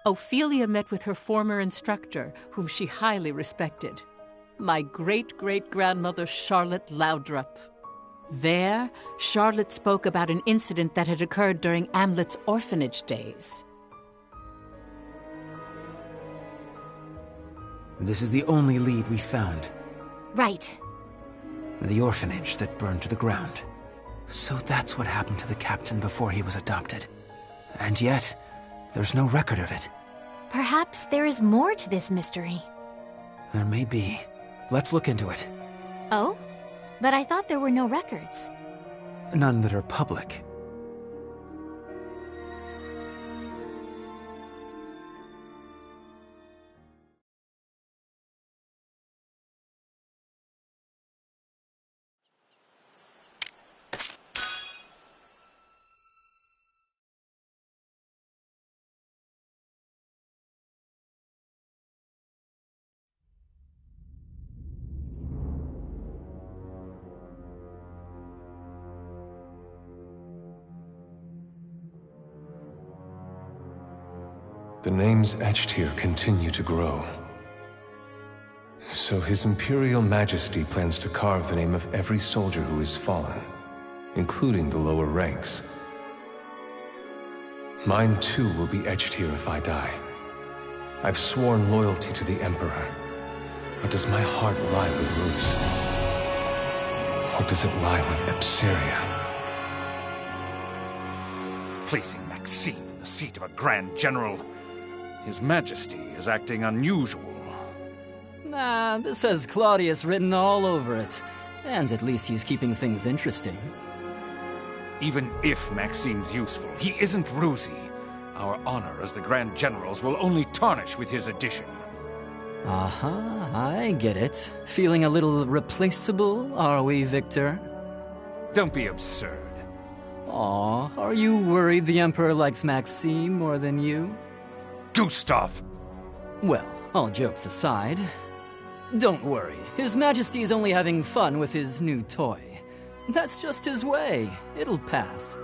Ophelia met with her former instructor, whom she highly respected, my great-great-grandmother Charlotte Loudrup. There, Charlotte spoke about an incident that had occurred during Amlet's orphanage days. This is the only lead we found. Right. The orphanage that burned to the ground. So that's what happened to the captain before he was adopted. And yet, there's no record of it. Perhaps there is more to this mystery. There may be. Let's look into it. Oh? But I thought there were no records. None that are public. The names etched here continue to grow. So His Imperial Majesty plans to carve the name of every soldier who has fallen, including the lower ranks. Mine too will be etched here if I die. I've sworn loyalty to the Emperor. But does my heart lie with Ruse? Or does it lie with Epsiria? Placing Maxime in the seat of a Grand General. His Majesty is acting unusual. Nah, this has Claudius written all over it. And at least he's keeping things interesting. Even if Maxime's useful, he isn't Ruzi. Our honor as the Grand Generals will only tarnish with his addition. I get it. Feeling a little replaceable, are we, Victor? Don't be absurd. Aw, are you worried the Emperor likes Maxime more than you? Gustav! Well, all jokes aside, don't worry. His Majesty is only having fun with his new toy. That's just his way. It'll pass.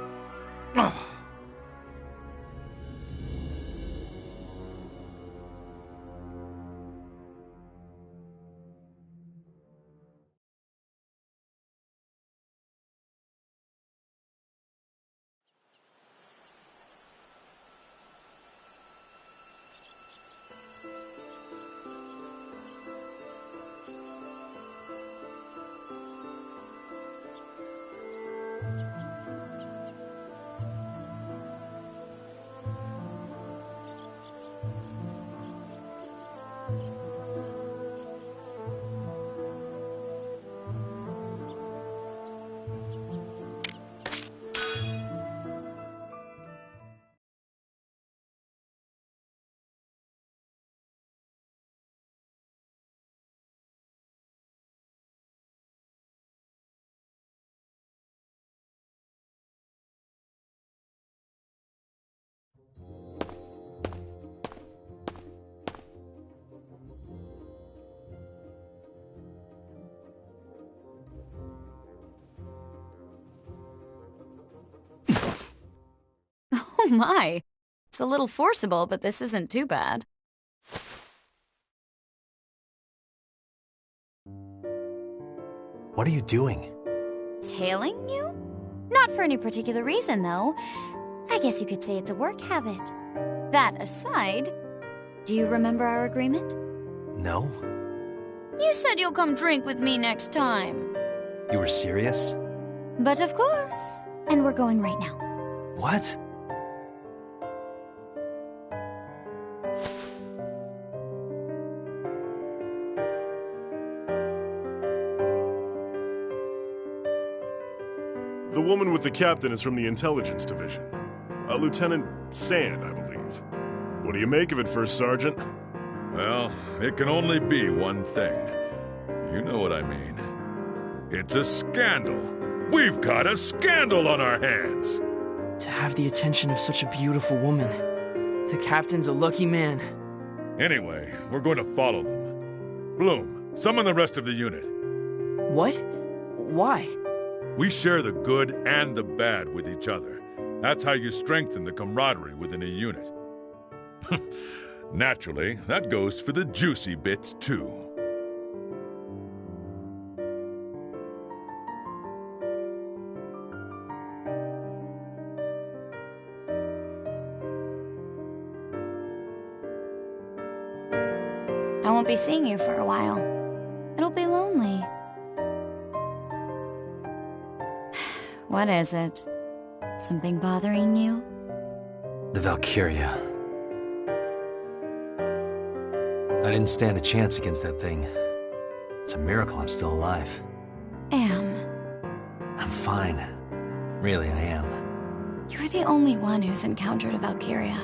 Oh my. It's a little forcible, but this isn't too bad. What are you doing? Tailing you? Not for any particular reason, though. I guess you could say it's a work habit. That aside, do you remember our agreement? No. You said you'll come drink with me next time. You were serious? But of course. And we're going right now. What? The woman with the captain is from the intelligence division. Lieutenant Sand, I believe. What do you make of it, First Sergeant? Well, it can only be one thing. You know what I mean. It's a scandal. We've got a scandal on our hands. To have the attention of such a beautiful woman. The captain's a lucky man. Anyway, we're going to follow them. Bloom, summon the rest of the unit. What? Why? We share the good and the bad with each other. That's how you strengthen the camaraderie within a unit. Naturally, that goes for the juicy bits, too. I won't be seeing you for a while. It'll be lonely. What is it? Something bothering you? The Valkyria. I didn't stand a chance against that thing. It's a miracle I'm still alive. Am. I'm fine. Really, I am. You're the only one who's encountered a Valkyria.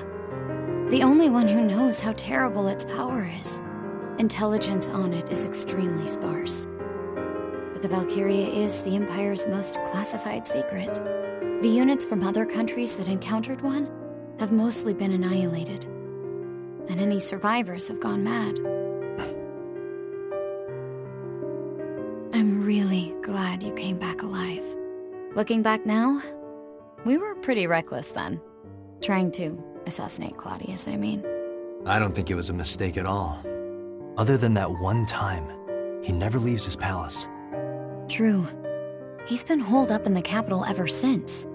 The only one who knows how terrible its power is. Intelligence on it is extremely sparse. But the Valkyria is the Empire's most classified secret. The units from other countries that encountered one have mostly been annihilated. And any survivors have gone mad. I'm really glad you came back alive. Looking back now, we were pretty reckless then. Trying to assassinate Claudius, I mean. I don't think it was a mistake at all. Other than that one time, he never leaves his palace. True. He's been holed up in the capital ever since.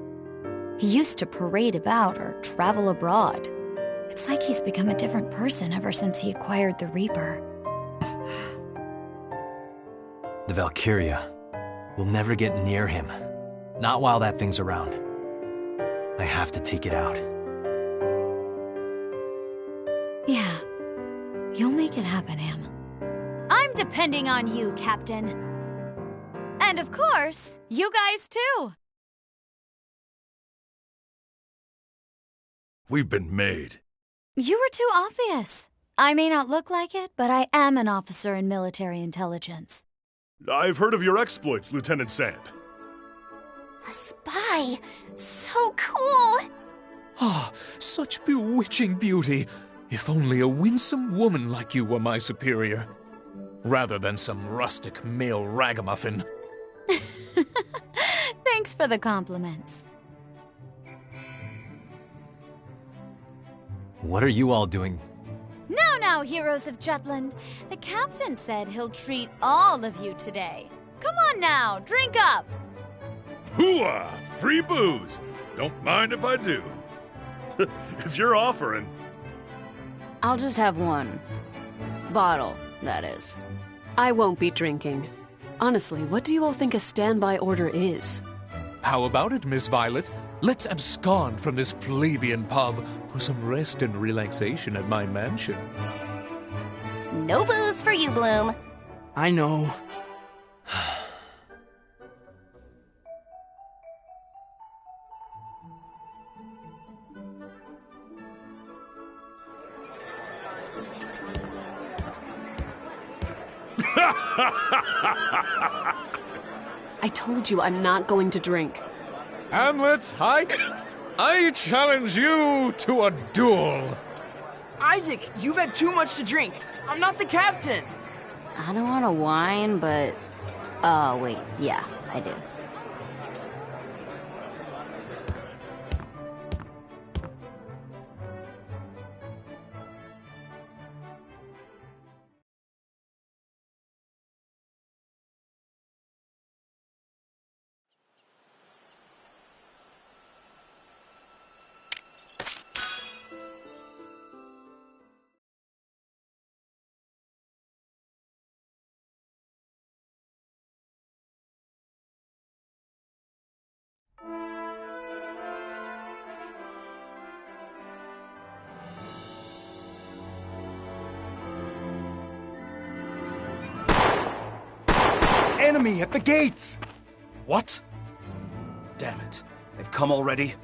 He used to parade about or travel abroad. It's like he's become a different person ever since he acquired the Reaper. The Valkyria will never get near him. Not while that thing's around. I have to take it out. Yeah. You'll make it happen, Am. I'm depending on you, Captain. And of course, you guys too. We've been made. You were too obvious. I may not look like it, but I am an officer in military intelligence. I've heard of your exploits, Lieutenant Sand. A spy! So cool! Ah, such bewitching beauty. If only a winsome woman like you were my superior, rather than some rustic male ragamuffin. Thanks for the compliments. What are you all doing? Now, heroes of Jutland. The captain said he'll treat all of you today. Come on now, drink up! Hooah! Free booze! Don't mind if I do. If you're offering. I'll just have one. Bottle, that is. I won't be drinking. Honestly, what do you all think a standby order is? How about it, Miss Violet? Let's abscond from this plebeian pub for some rest and relaxation at my mansion. No booze for you, Bloom. I know. I told you I'm not going to drink. Hamlet, I challenge you to a duel. Isaac, you've had too much to drink. I'm not the captain. I don't want to whine, but... Oh, wait, yeah, I do. Enemy at the gates! What? Damn it. They've come already?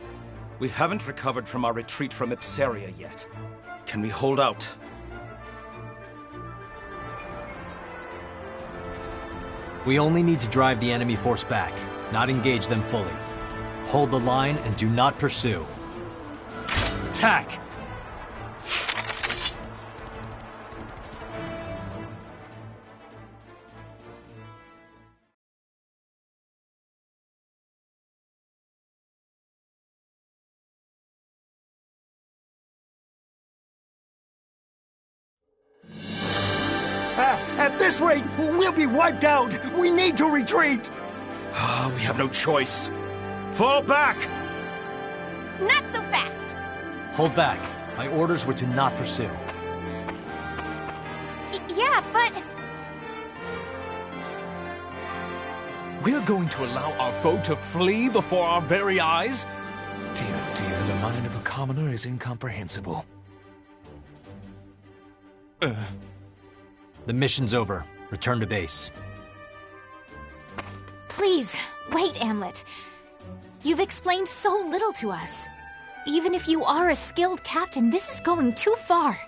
We haven't recovered from our retreat from Ipsaria yet. Can we hold out? We only need to drive the enemy force back, not engage them fully. Hold the line and do not pursue. Attack! At this rate, we'll be wiped out! We need to retreat! We have no choice. Fall back! Not so fast! Hold back. My orders were to not pursue. Yeah, but... We're going to allow our foe to flee before our very eyes? Dear, dear, the mind of a commoner is incomprehensible. The mission's over. Return to base. Please, wait, Amlet. You've explained so little to us. Even if you are a skilled captain, this is going too far.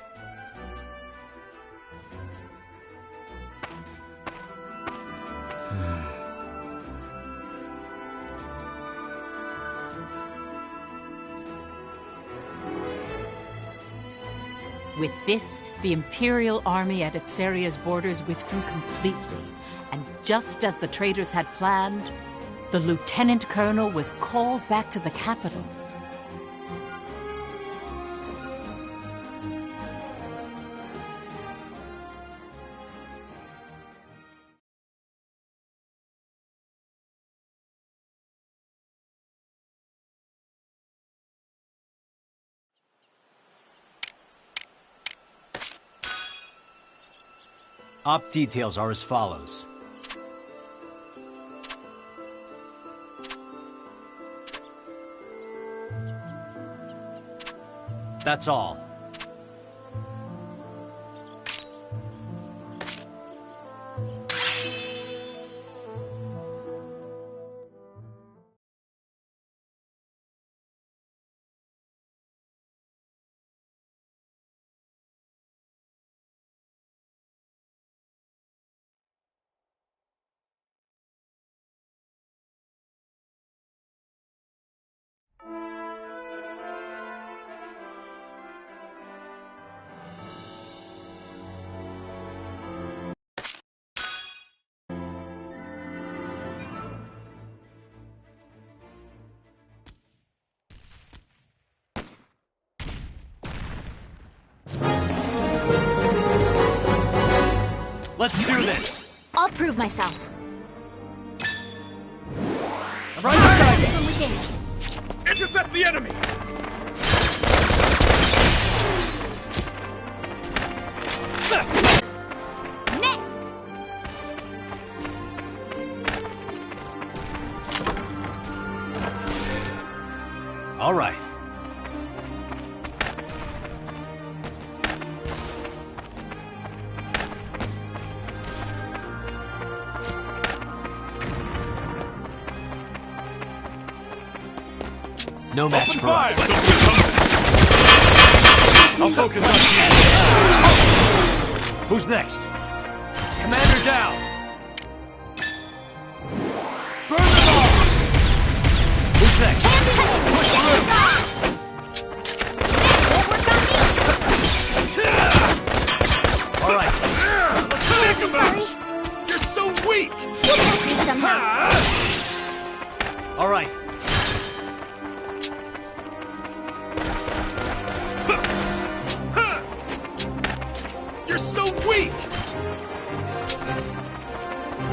With this, the Imperial army at Ipseria's borders withdrew completely, and just as the traitors had planned, the lieutenant colonel was called back to the capital. Op details are as follows. That's all. Let's do this! I'll prove myself. I'm right beside you! From within. Intercept the enemy! Next! All right. No match for us. I'll focus on you. Who's next? Commander down. Burn them all. Who's next? Push through. All right. Let's think about it. You're so weak. You'll help me somehow. All right. You're so weak!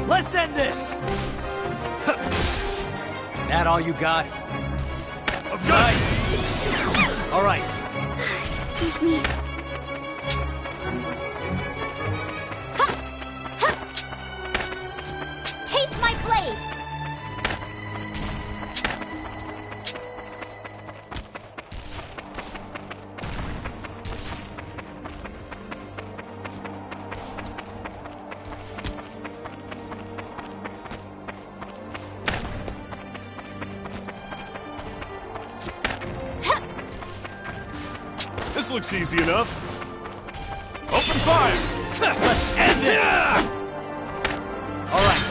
Let's end this! That all you got? Nice! All right. Excuse me. Taste my blade! This looks easy enough. Open fire! Let's end this! All right.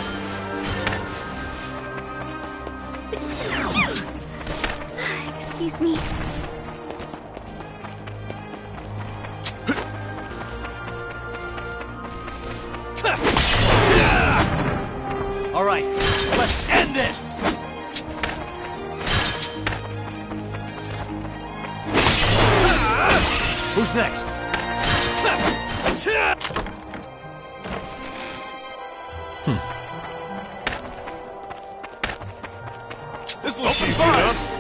Excuse me. All right. Let's end this! Who's next? This looks easy enough.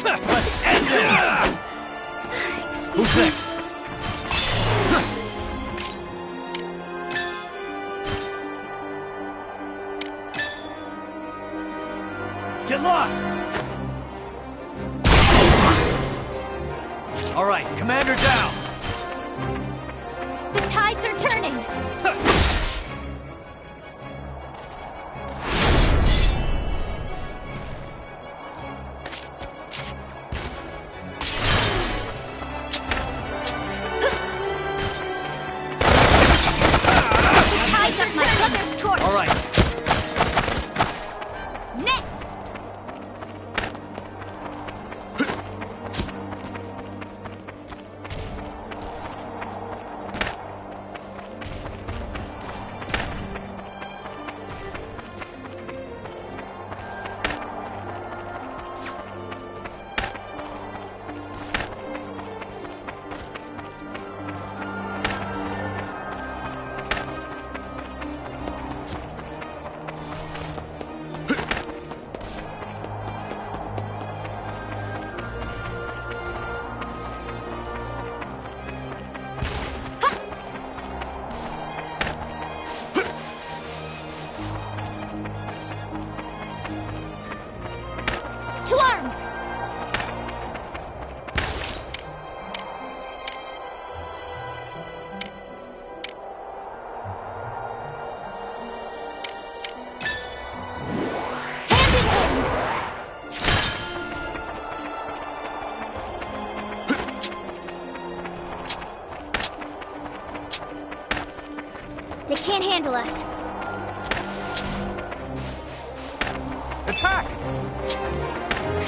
Let's end this! Who's next? Get lost! All right, Commander down! The tides are turning! All right. Next! To arms! Hand in hand! They can't handle us. Attack!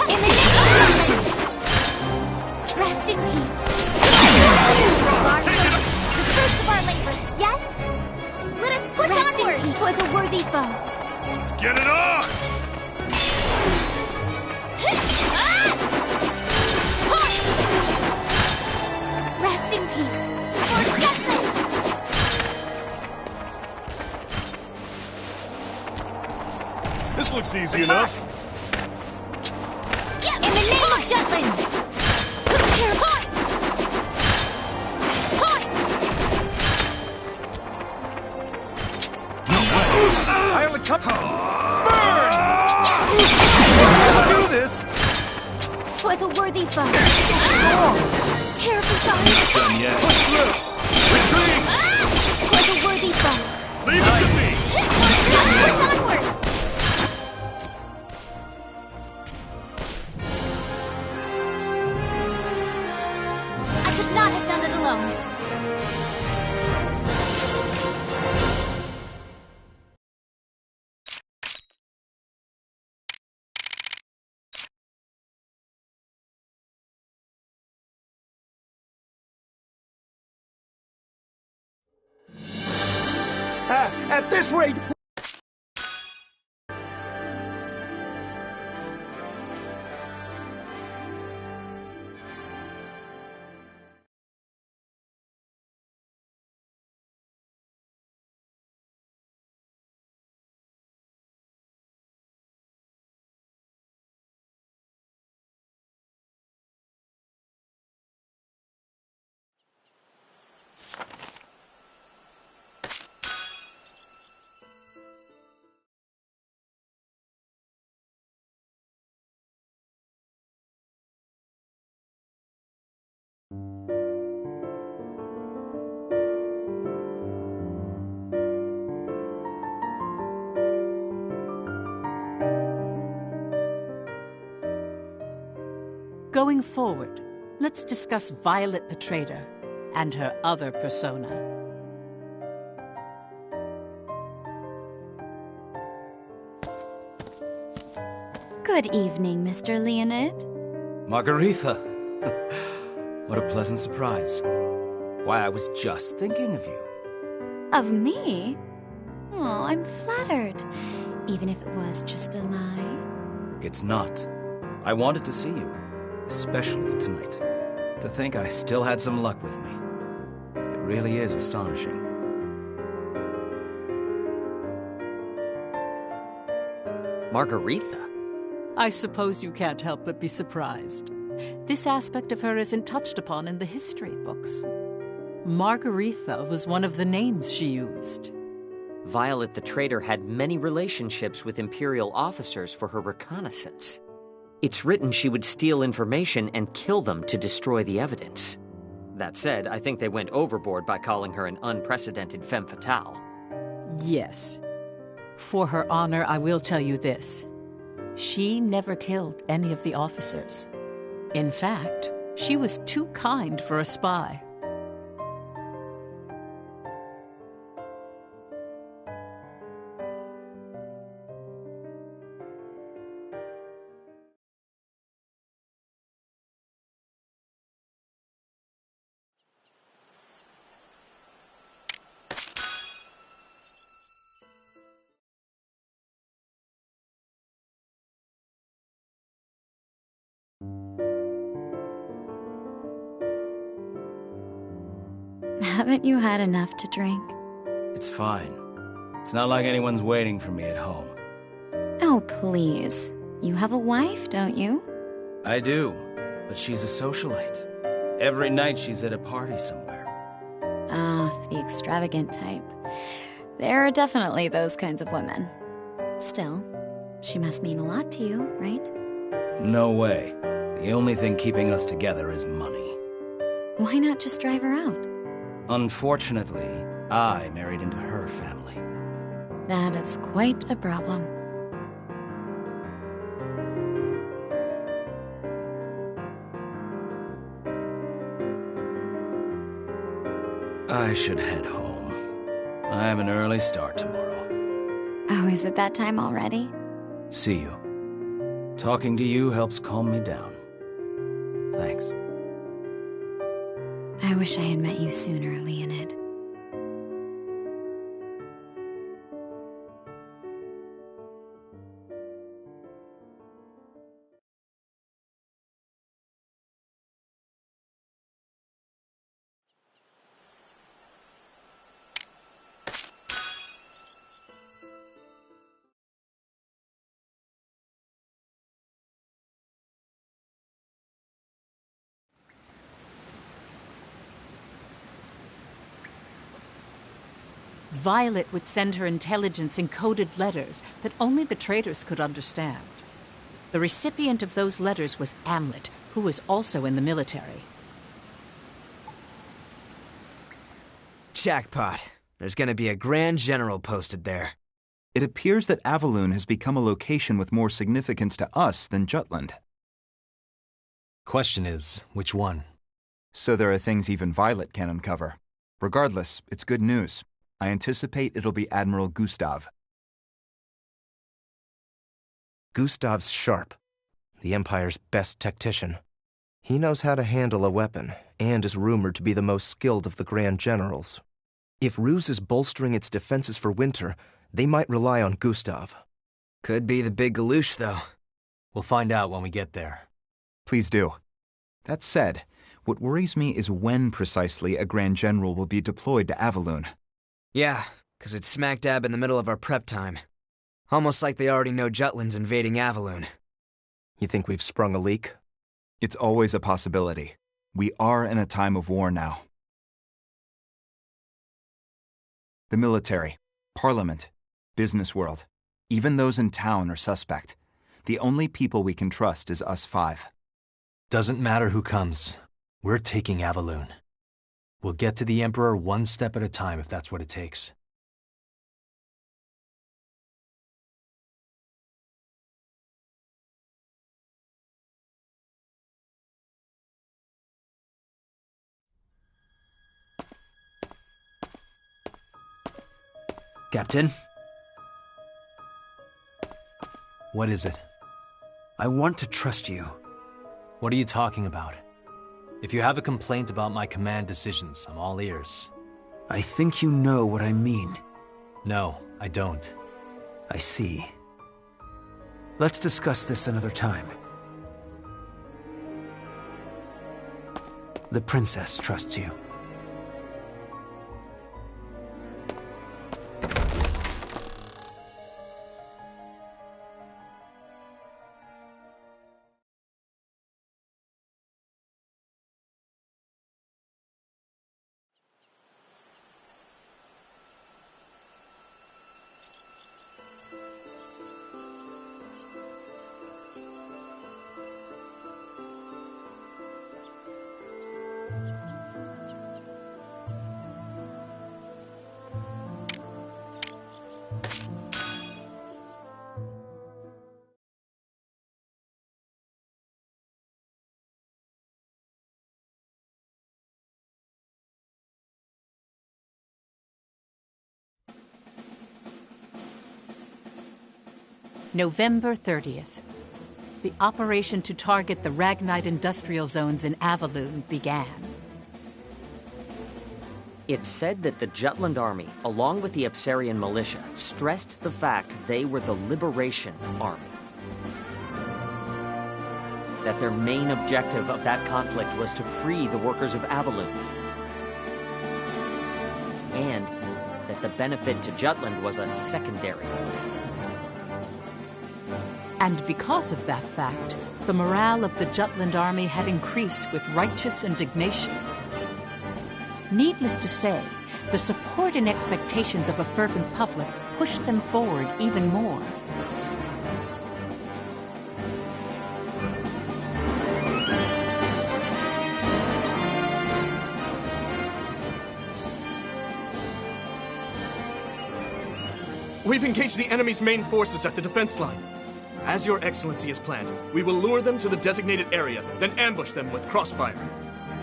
In the name of Jordan! Rest in peace. The fruits of our labors, yes? Let us push onward! 'Twas a worthy foe. Let's get it on! Rest in peace. For Jutland! This looks easy enough. In the name of Jutland! Tear apart! I only come. Burn! Do this! 'Twas a worthy foe. Terribly sorry. Not done yet. Push through! Retreat! 'Twas a worthy foe. Leave it to me! Push onward! I could not have done it alone. At this rate... Going forward, let's discuss Violet the Traitor and her other persona. Good evening, Mr. Leonid. Margaretha. What a pleasant surprise. Why, I was just thinking of you. Of me? Oh, I'm flattered. Even if it was just a lie. It's not. I wanted to see you, especially tonight. To think I still had some luck with me. It really is astonishing. Margaretha? I suppose you can't help but be surprised. This aspect of her isn't touched upon in the history books. Margaretha was one of the names she used. Violet the traitor had many relationships with Imperial officers for her reconnaissance. It's written she would steal information and kill them to destroy the evidence. That said, I think they went overboard by calling her an unprecedented femme fatale. Yes. For her honor, I will tell you this. She never killed any of the officers. In fact, she was too kind for a spy. Haven't you had enough to drink? It's fine. It's not like anyone's waiting for me at home. Oh, please. You have a wife, don't you? I do, but she's a socialite. Every night she's at a party somewhere. Ah, the extravagant type. There are definitely those kinds of women. Still, she must mean a lot to you, right? No way. The only thing keeping us together is money. Why not just drive her out? Unfortunately, I married into her family. That is quite a problem. I should head home. I have an early start tomorrow. Oh, is it that time already? See you. Talking to you helps calm me down. Thanks. I wish I had met you sooner, Leonid. Violet would send her intelligence in coded letters that only the traitors could understand. The recipient of those letters was Amlet, who was also in the military. Jackpot. There's gonna be a Grand General posted there. It appears that Avaloon has become a location with more significance to us than Jutland. Question is, which one? So there are things even Violet can uncover. Regardless, it's good news. I anticipate it'll be Admiral Gustav. Gustav's sharp, the Empire's best tactician. He knows how to handle a weapon, and is rumored to be the most skilled of the Grand Generals. If Ruse is bolstering its defenses for winter, they might rely on Gustav. Could be the big galoosh, though. We'll find out when we get there. Please do. That said, what worries me is when precisely a Grand General will be deployed to Avaloon. Yeah, 'cause it's smack dab in the middle of our prep time. Almost like they already know Jutland's invading Avaloon. You think we've sprung a leak? It's always a possibility. We are in a time of war now. The military, parliament, business world, even those in town are suspect. The only people we can trust is us five. Doesn't matter who comes. We're taking Avaloon. We'll get to the Emperor one step at a time if that's what it takes. Captain? What is it? I want to trust you. What are you talking about? If you have a complaint about my command decisions, I'm all ears. I think you know what I mean. No, I don't. I see. Let's discuss this another time. The princess trusts you. November 30th. The operation to target the Ragnite industrial zones in Avaloon began. It's said that the Jutland army, along with the Epsarian militia, stressed the fact they were the Liberation Army. That their main objective of that conflict was to free the workers of Avaloon. And that the benefit to Jutland was a secondary one. And because of that fact, the morale of the Jutland army had increased with righteous indignation. Needless to say, the support and expectations of a fervent public pushed them forward even more. We've engaged the enemy's main forces at the defense line. As your excellency has planned, we will lure them to the designated area, then ambush them with crossfire.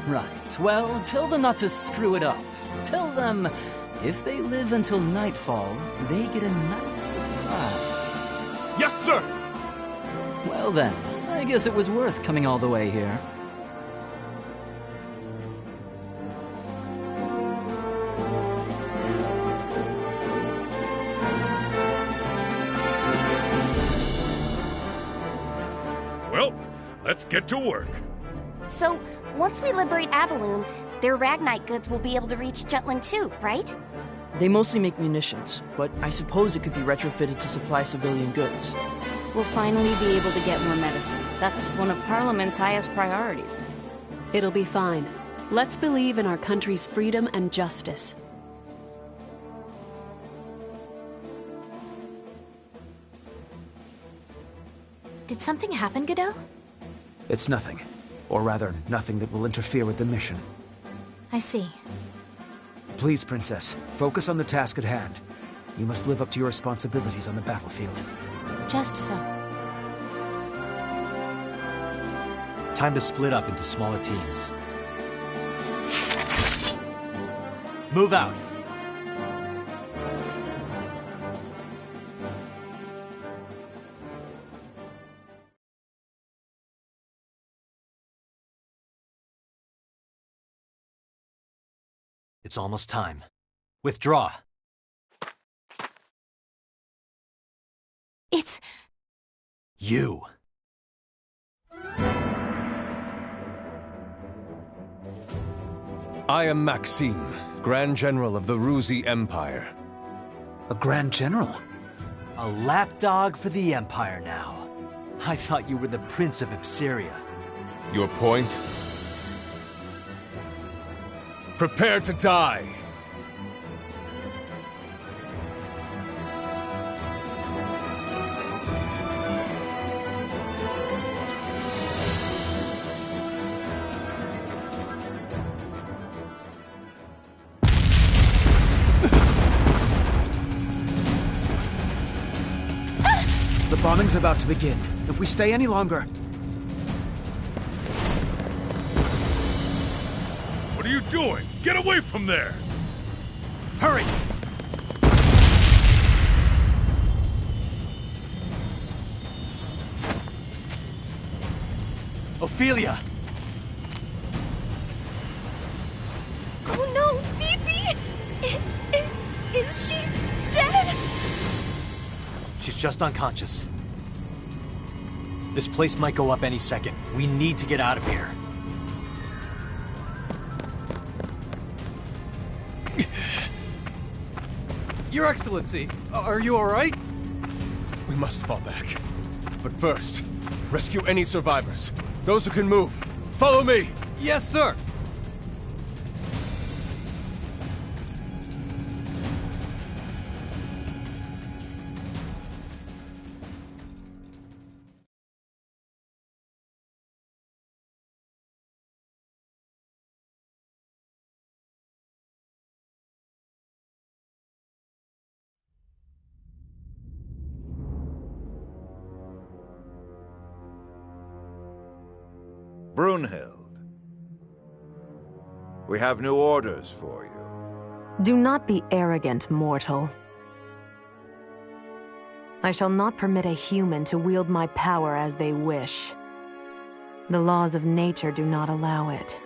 Right. Well, tell them not to screw it up. Tell them, if they live until nightfall, they get a nice surprise. Yes, sir! Well then, I guess it was worth coming all the way here. Well, let's get to work. So, once we liberate Avaloon, their Ragnite goods will be able to reach Jutland too, right? They mostly make munitions, but I suppose it could be retrofitted to supply civilian goods. We'll finally be able to get more medicine. That's one of Parliament's highest priorities. It'll be fine. Let's believe in our country's freedom and justice. Did something happen, Godot? It's nothing. Or rather, nothing that will interfere with the mission. I see. Please, Princess, focus on the task at hand. You must live up to your responsibilities on the battlefield. Just so. Time to split up into smaller teams. Move out! It's almost time. Withdraw. It's... You. I am Maxime, Grand General of the Ruzi Empire. A Grand General? A lapdog for the Empire now. I thought you were the Prince of Epsiria. Your point? Prepare to die! The bombing's about to begin. If we stay any longer... What are you doing? Get away from there! Hurry! Ophelia! Oh no, Phoebe! Is she dead? She's just unconscious. This place might go up any second. We need to get out of here. Your Excellency, are you all right? We must fall back. But first, rescue any survivors. Those who can move. Follow me! Yes, sir! Brunhild, we have new orders for you. Do not be arrogant, mortal. I shall not permit a human to wield my power as they wish. The laws of nature do not allow it.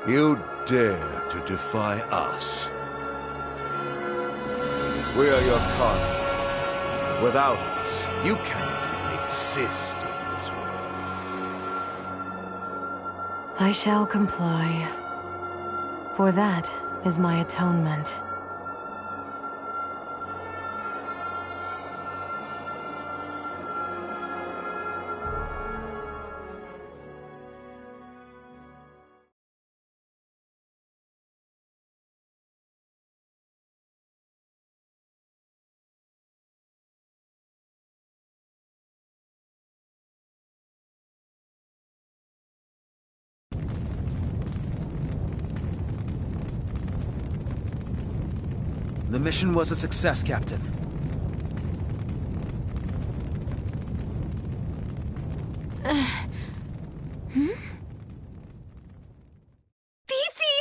You dare to defy us? We are your conqueror. Without us, you cannot even exist in this world. I shall comply. For that is my atonement. The mission was a success, Captain. Fifi!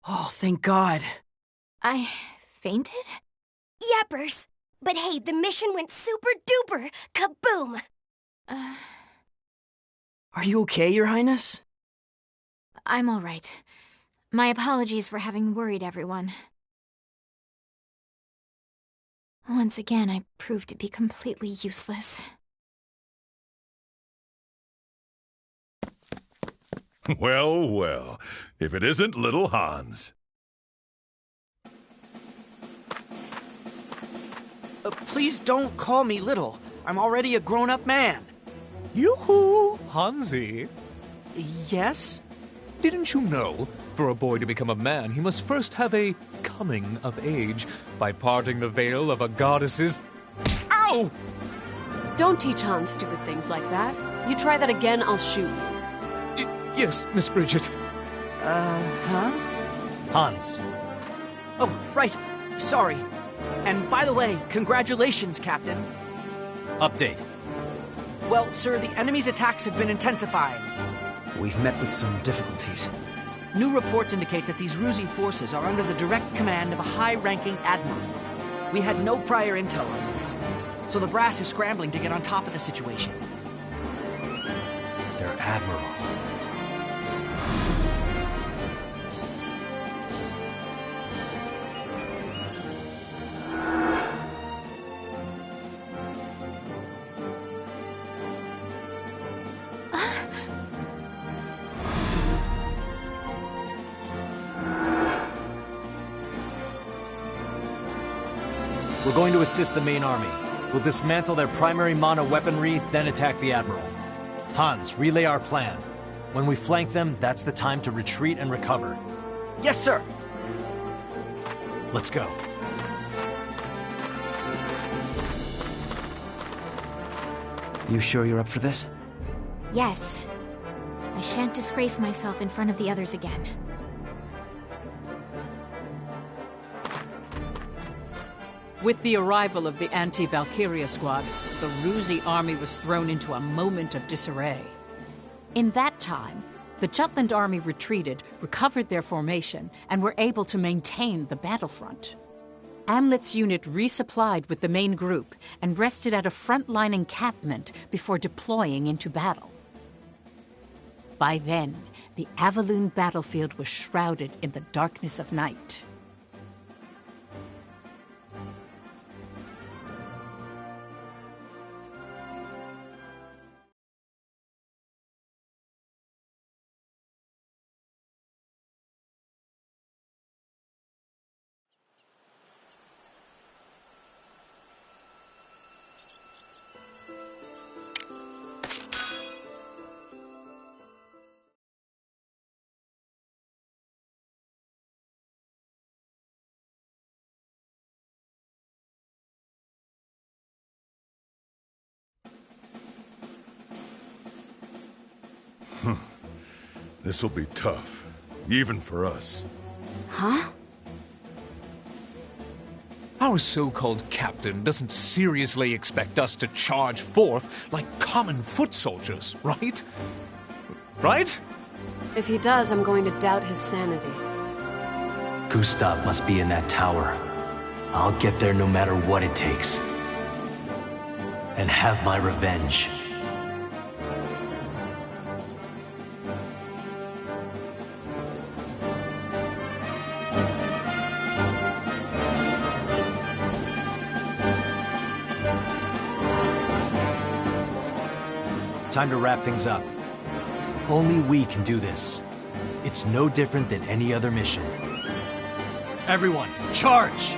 Oh, thank God. I fainted? Yappers! But hey, the mission went super duper! Kaboom! Are you okay, Your Highness? I'm all right. My apologies for having worried everyone. Once again, I proved to be completely useless. Well, well, if it isn't little Hans. Please don't call me little. I'm already a grown-up man. Yoo-hoo! Hansi? Yes? Didn't you know, for a boy to become a man, he must first have a coming of age by parting the veil of a goddess's... Ow! Don't teach Hans stupid things like that. You try that again, I'll shoot you. Yes, Miss Bridget. Huh? Hans. Oh, right. Sorry. And by the way, congratulations, Captain. Update. Well, sir, the enemy's attacks have been intensifying. We've met with some difficulties. New reports indicate that these Rusi forces are under the direct command of a high-ranking admiral. We had no prior intel on this, so the brass is scrambling to get on top of the situation. Their admiral. We're going to assist the main army. We'll dismantle their primary mono weaponry, then attack the Admiral. Hans, relay our plan. When we flank them, that's the time to retreat and recover. Yes, sir! Let's go. You sure you're up for this? Yes. I shan't disgrace myself in front of the others again. With the arrival of the anti-Valkyria squad, the Rusi army was thrown into a moment of disarray. In that time, the Jutland army retreated, recovered their formation, and were able to maintain the battlefront. Amlet's unit resupplied with the main group and rested at a frontline encampment before deploying into battle. By then, the Avaloon battlefield was shrouded in the darkness of night. This'll be tough, even for us. Huh? Our so-called captain doesn't seriously expect us to charge forth like common foot soldiers, right? Right? If he does, I'm going to doubt his sanity. Gustav must be in that tower. I'll get there no matter what it takes. And have my revenge. Time to wrap things up. Only we can do this. It's no different than any other mission. Everyone, charge!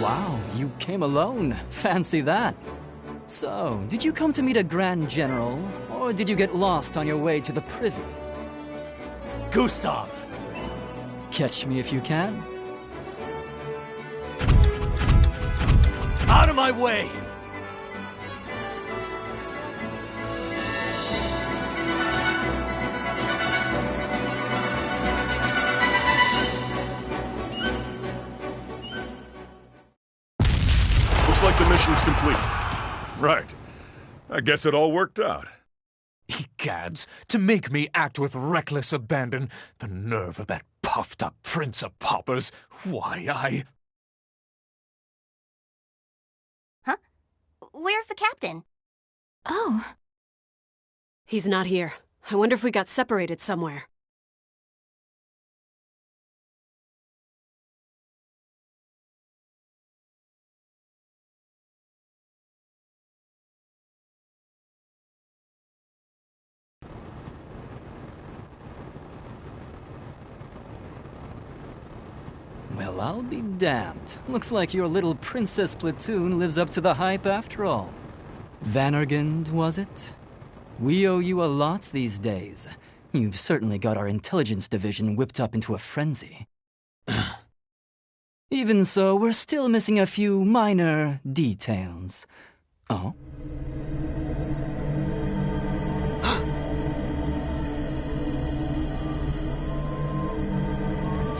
Wow, you came alone. Fancy that. So, did you come to meet a Grand General, or did you get lost on your way to the Privy? Gustav! Catch me if you can. Out of my way! Looks like the mission's complete. Right. I guess it all worked out. Egads, to make me act with reckless abandon, the nerve of that puffed-up Prince of Paupers. Why, Huh? Where's the captain? Oh. He's not here. I wonder if we got separated somewhere. Well, I'll be damned. Looks like your little princess platoon lives up to the hype after all. Vannergund, was it? We owe you a lot these days. You've certainly got our intelligence division whipped up into a frenzy. Even so, we're still missing a few minor details. Oh?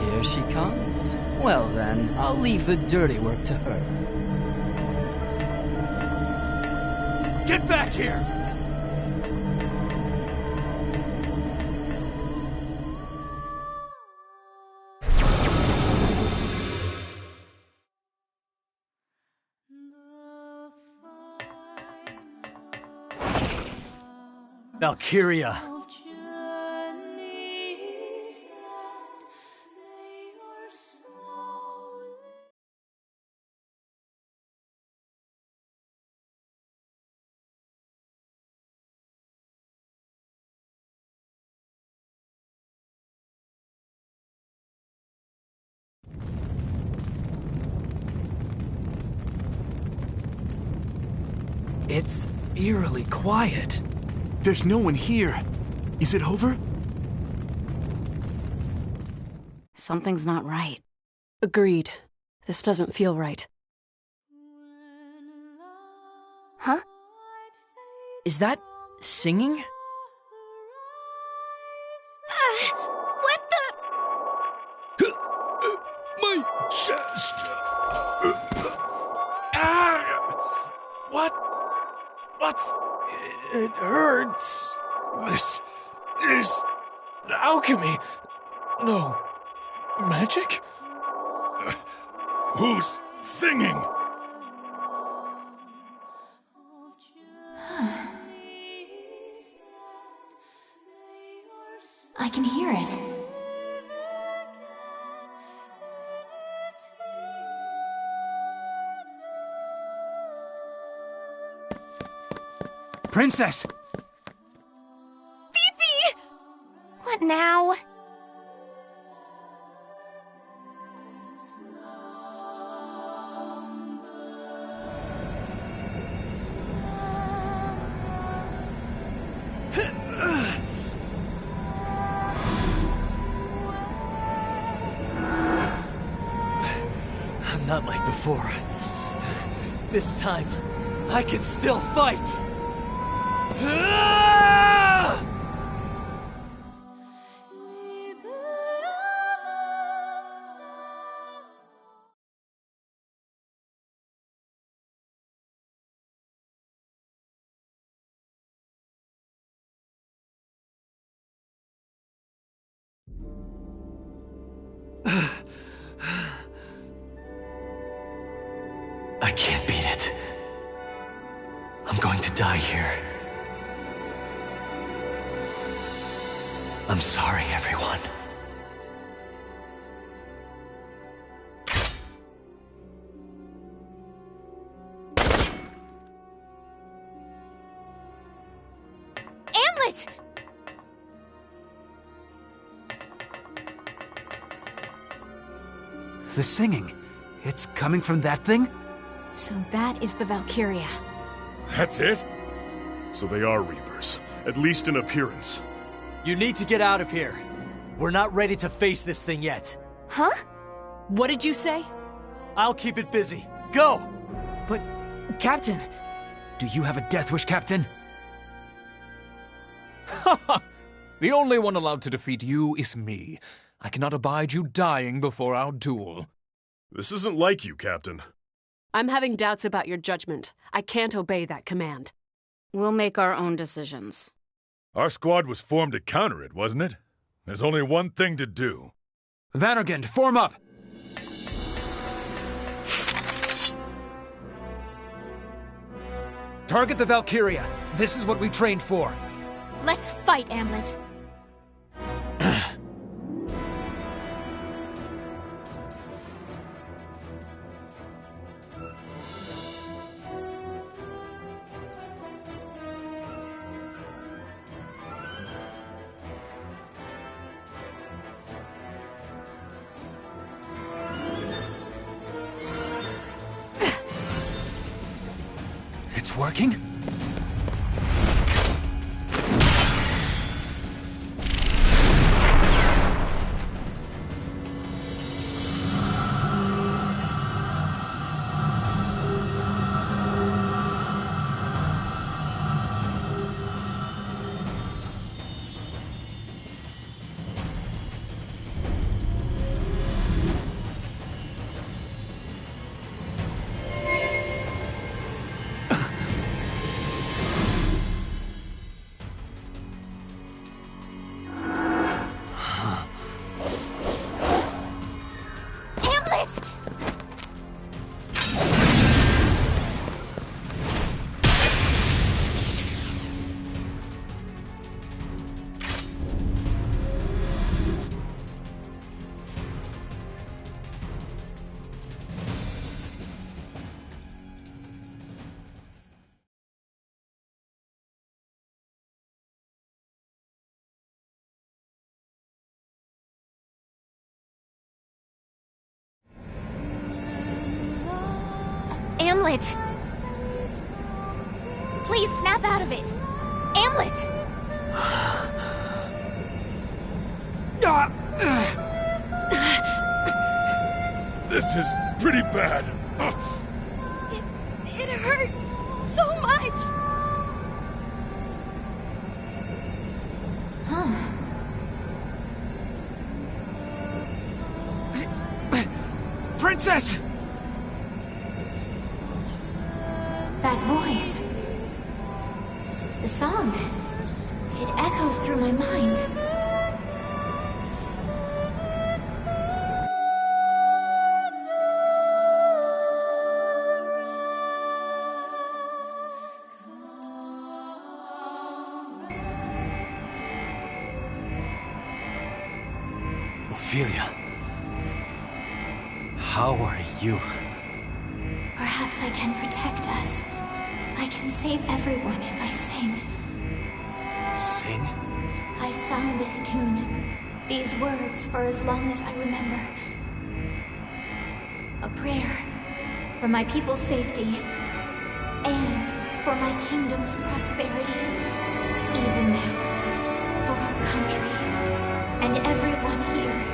Here she comes. Well then, I'll leave the dirty work to her. Get back here! Valkyria! It's eerily quiet. There's no one here. Is it over? Something's not right. Agreed. This doesn't feel right. Huh? Is that singing? What the? My chest! What's... It hurts. This is... alchemy. No. Magic? Who's singing? I can hear it. Princess! Fifi! What now? Not like before. This time, I can still fight! I can't beat it. I'm going to die here. I'm sorry, everyone. Amlet! The singing. It's coming from that thing? So that is the Valkyria. That's it? So they are Reapers, at least in appearance. You need to get out of here. We're not ready to face this thing yet. Huh? What did you say? I'll keep it busy. Go! But, Captain... Do you have a death wish, Captain? The only one allowed to defeat you is me. I cannot abide you dying before our duel. This isn't like you, Captain. I'm having doubts about your judgment. I can't obey that command. We'll make our own decisions. Our squad was formed to counter it, wasn't it? There's only one thing to do. Vannergand, form up! Target the Valkyria. This is what we trained for. Let's fight, Amlet. It's working? Amlet! Please snap out of it! Amlet! This is pretty bad. It hurt so much! Princess! That voice. The song. It echoes through my mind. Ophelia. How are you? Perhaps I can protect us. I can save everyone if I sing. Sing? I've sung this tune, these words for as long as I remember. A prayer for my people's safety and for my kingdom's prosperity. Even now, for our country and everyone here,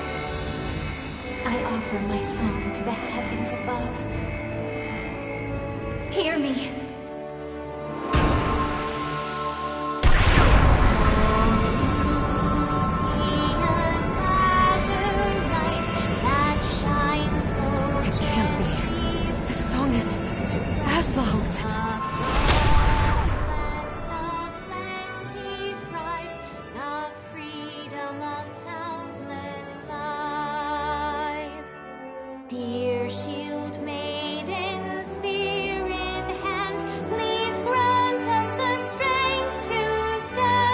I offer offer my song to the heavens above. Hear me. It can't be. This song is Aslau's. Dear shield maiden, spear in hand, please grant us the strength to stand.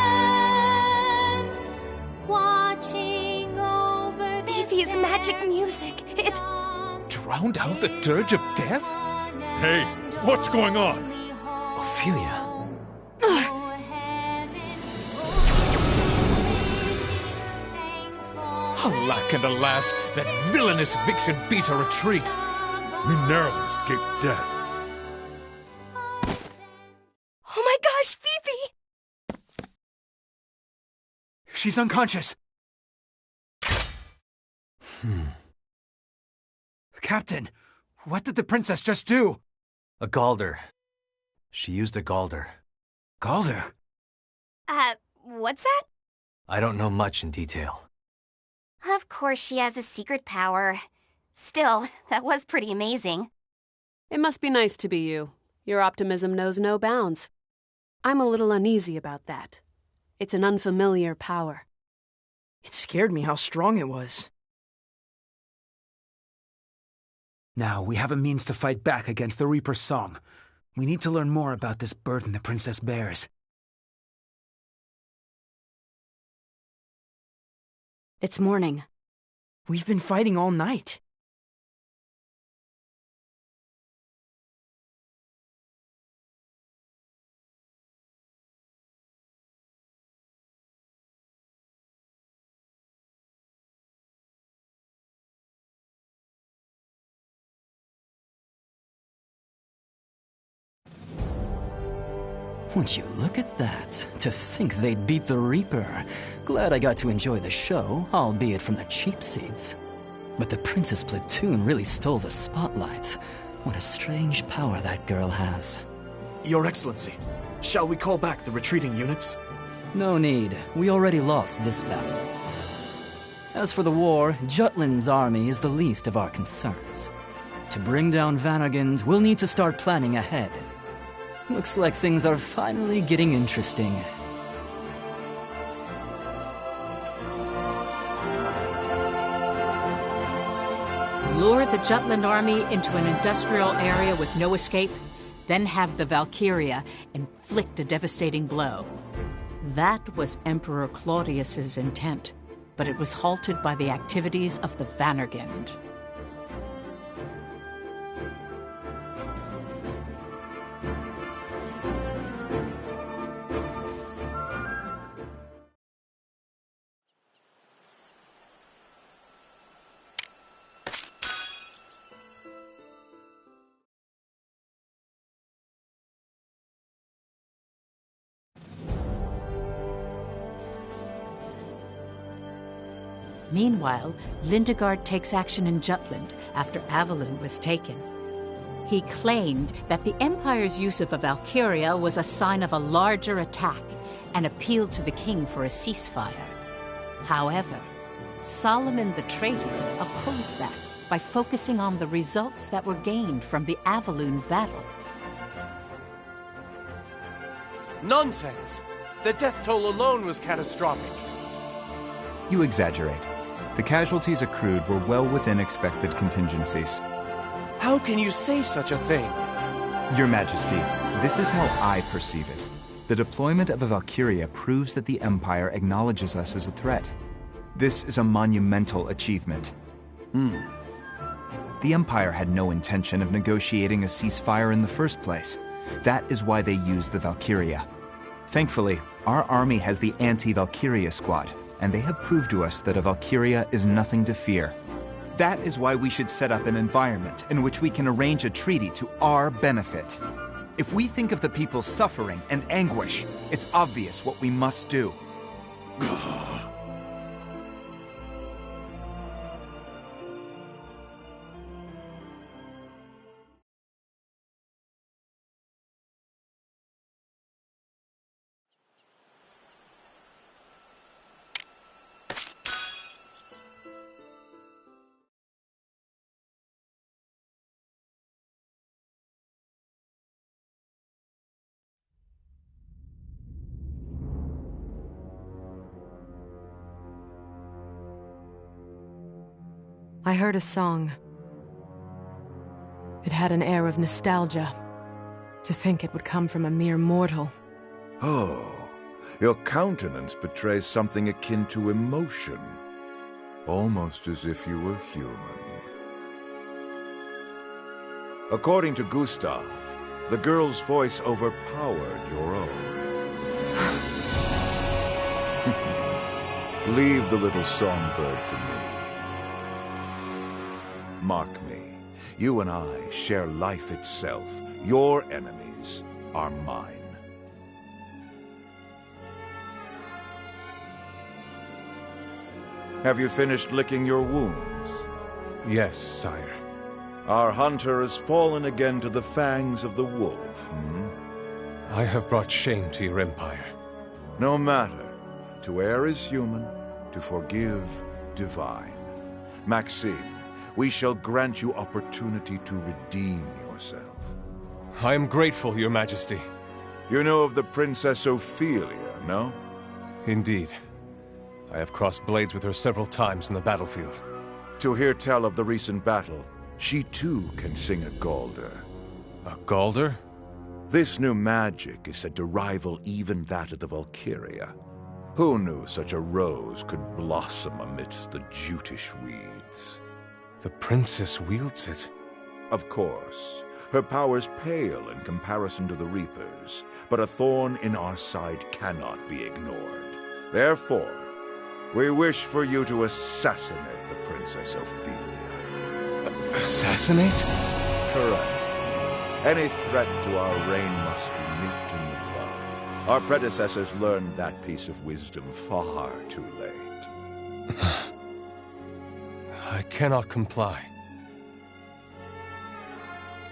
Watching over this Vivi's magic music. It drowned out the dirge of death? Hey, what's going on? Ophelia. Alack and alas, that villainous vixen beat a retreat. We narrowly escaped death. Oh my gosh, Vivi! She's unconscious. Captain, what did the princess just do? A Galder. She used a Galder. Galder? What's that? I don't know much in detail. Of course she has a secret power. Still, that was pretty amazing. It must be nice to be you. Your optimism knows no bounds. I'm a little uneasy about that. It's an unfamiliar power. It scared me how strong it was. Now we have a means to fight back against the Reaper's song. We need to learn more about this burden the princess bears. It's morning. We've been fighting all night. Would you look at that? To think they'd beat the Reaper. Glad I got to enjoy the show, albeit from the cheap seats. But the Princess Platoon really stole the spotlight. What a strange power that girl has. Your Excellency, shall we call back the retreating units? No need. We already lost this battle. As for the war, Jutland's army is the least of our concerns. To bring down Vanagond, we'll need to start planning ahead. Looks like things are finally getting interesting. Lure the Jutland army into an industrial area with no escape, then have the Valkyria inflict a devastating blow. That was Emperor Claudius's intent, but it was halted by the activities of the Vanagond. Meanwhile, Lindegard takes action in Jutland after Avalun was taken. He claimed that the Empire's use of a Valkyria was a sign of a larger attack and appealed to the king for a ceasefire. However, Solomon the traitor opposed that by focusing on the results that were gained from the Avalun battle. Nonsense! The death toll alone was catastrophic. You exaggerate. The casualties accrued were well within expected contingencies. How can you say such a thing? Your Majesty, this is how I perceive it. The deployment of a Valkyria proves that the Empire acknowledges us as a threat. This is a monumental achievement. The Empire had no intention of negotiating a ceasefire in the first place. That is why they used the Valkyria. Thankfully, our army has the anti-Valkyria squad, and they have proved to us that a Valkyria is nothing to fear. That is why we should set up an environment in which we can arrange a treaty to our benefit. If we think of the people's suffering and anguish, it's obvious what we must do. I heard a song. It had an air of nostalgia. To think it would come from a mere mortal. Oh, your countenance betrays something akin to emotion. Almost as if you were human. According to Gustav, the girl's voice overpowered your own. Leave the little songbird to me. Mark me, you and I share life itself. Your enemies are mine. Have you finished licking your wounds? Yes, sire. Our hunter has fallen again to the fangs of the wolf, hmm? I have brought shame to your empire. No matter. To err is human, to forgive divine. Maxime, we shall grant you opportunity to redeem yourself. I am grateful, Your Majesty. You know of the Princess Ophelia, no? Indeed. I have crossed blades with her several times in the battlefield. To hear tell of the recent battle, she too can sing a Galder. A Galder? This new magic is said to rival even that of the Valkyria. Who knew such a rose could blossom amidst the jutish weeds? The princess wields it? Of course. Her powers pale in comparison to the Reapers, but a thorn in our side cannot be ignored. Therefore, we wish for you to assassinate the Princess Ophelia. Assassinate? Correct. Any threat to our reign must be nipped in the bud. Our predecessors learned that piece of wisdom far too late. I cannot comply.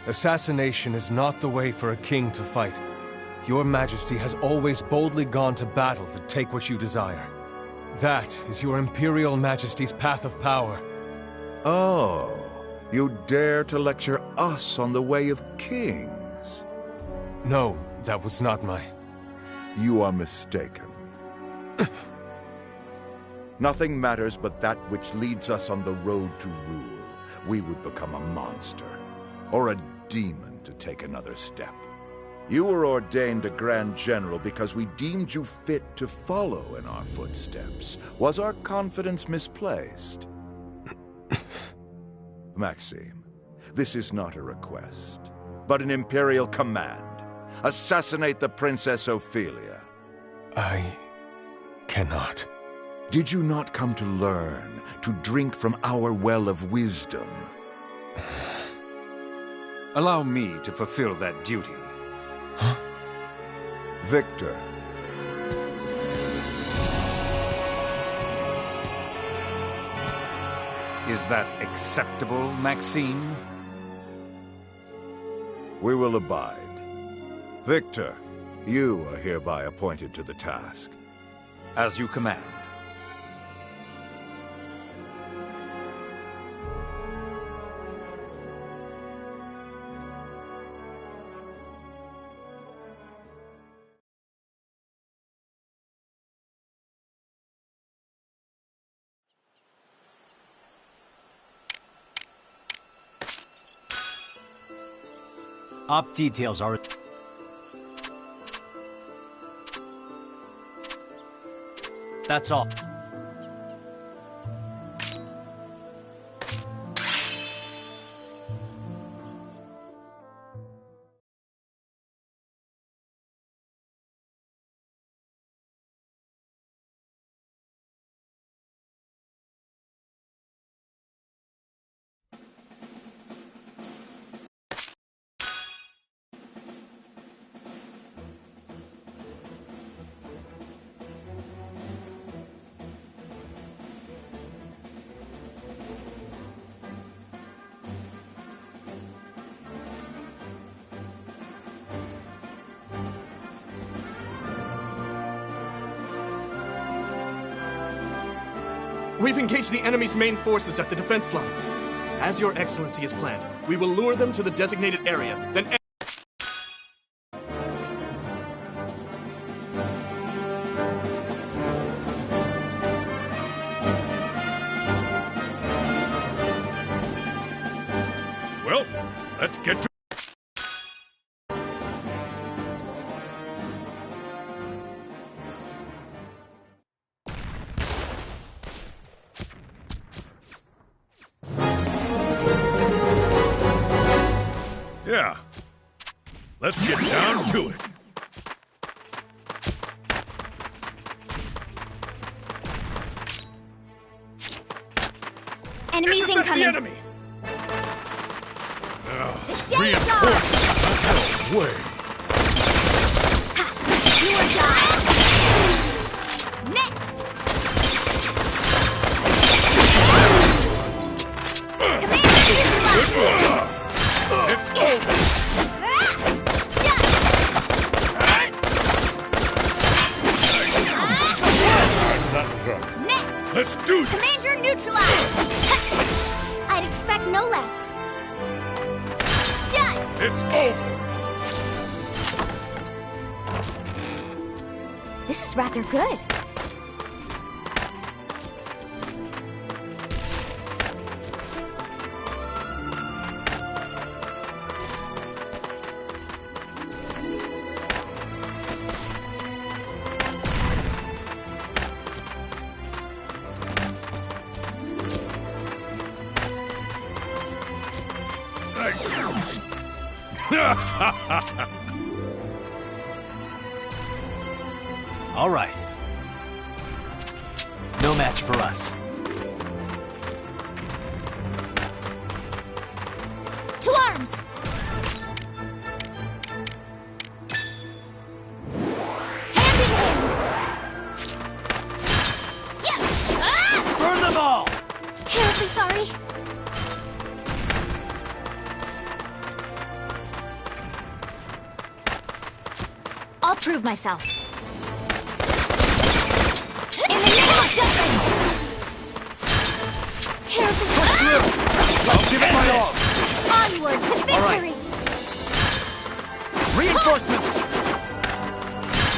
Assassination is not the way for a king to fight. Your Majesty has always boldly gone to battle to take what you desire. That is your Imperial Majesty's path of power. Oh, you dare to lecture us on the way of kings? No, that was not my... You are mistaken. Nothing matters but that which leads us on the road to rule. We would become a monster, or a demon to take another step. You were ordained a Grand General because we deemed you fit to follow in our footsteps. Was our confidence misplaced? Maxime, this is not a request, but an Imperial command. Assassinate the Princess Ophelia. I cannot. Did you not come to learn, to drink from our well of wisdom? Allow me to fulfill that duty. Huh? Victor. Is that acceptable, Maxime? We will abide. Victor, you are hereby appointed to the task. As you command. Op details are... That's all. We've engaged the enemy's main forces at the defense line. As your excellency has planned, we will lure them to the designated area, then... Well, let's get to... Yeah. Let's get down to it. Enemies Intercept incoming! the enemy! Reinforcements! No way! You are die! Next! Commander, neutralize! It's over! Next! Let's do this! Commander, neutralize! I'd expect no less. Done! It's over! This is rather good. All right. No match for us. To arms! Hand in hand! Yeah! Ah! Burn them all! Terribly sorry. I'll prove myself. In the name of justice! Terribly sorry. I'll give it my all. Onward to victory! Reinforcements!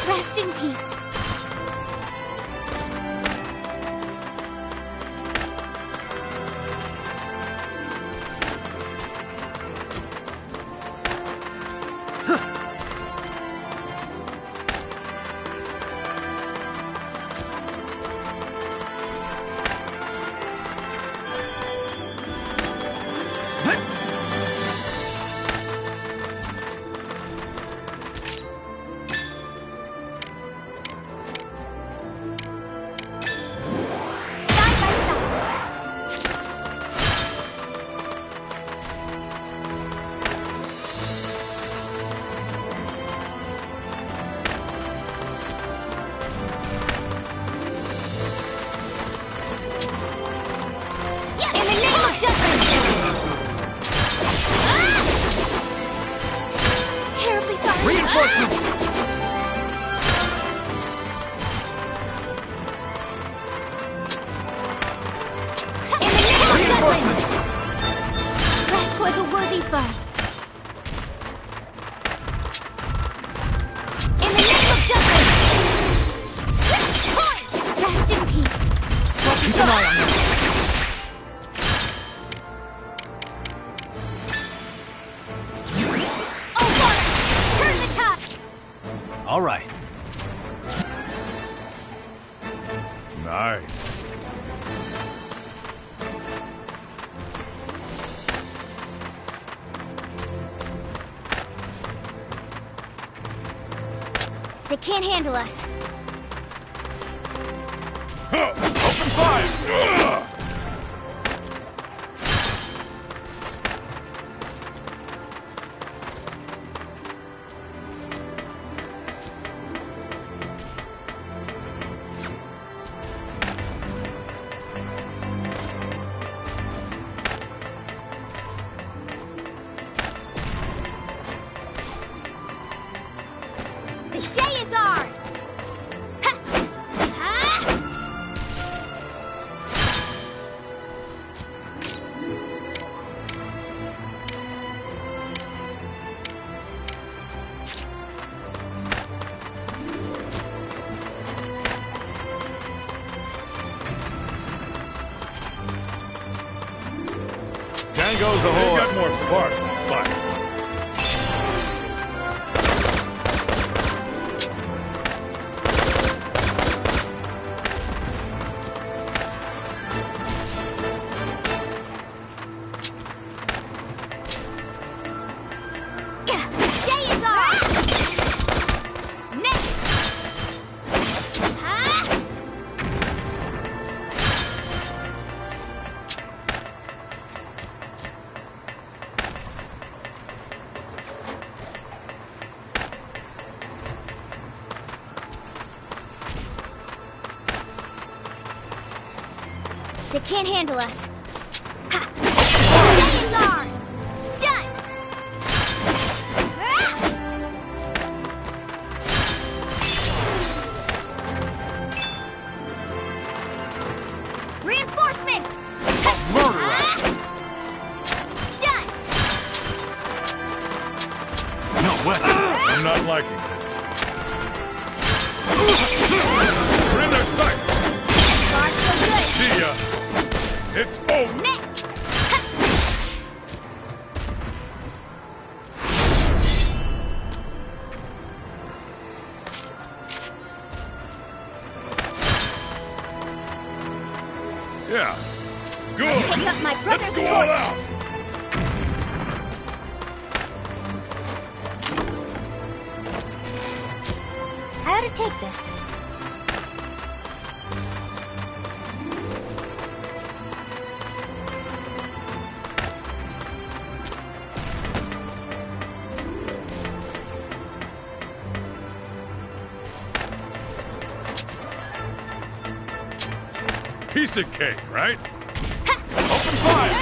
Rest in peace. Reinforcements! Reinforcements! Rest was a worthy foe. In the name of justice! Point! Rest in peace. Keep an eye on them. All right. Nice. They can't handle us. Open fire! The day is ours! Ha! Ha! goes the whole... You got more bark, but... They can't handle us. Ha! That is ours! Done! Ah! Reinforcements! Murderer! Done! No way! I'm not liking this. We're in their sights! Far so good! See ya! It's over! Next! Yeah. Good! Take up my brother's Let's go all torch! out! I ought to take this. Piece of cake, right? Open fire!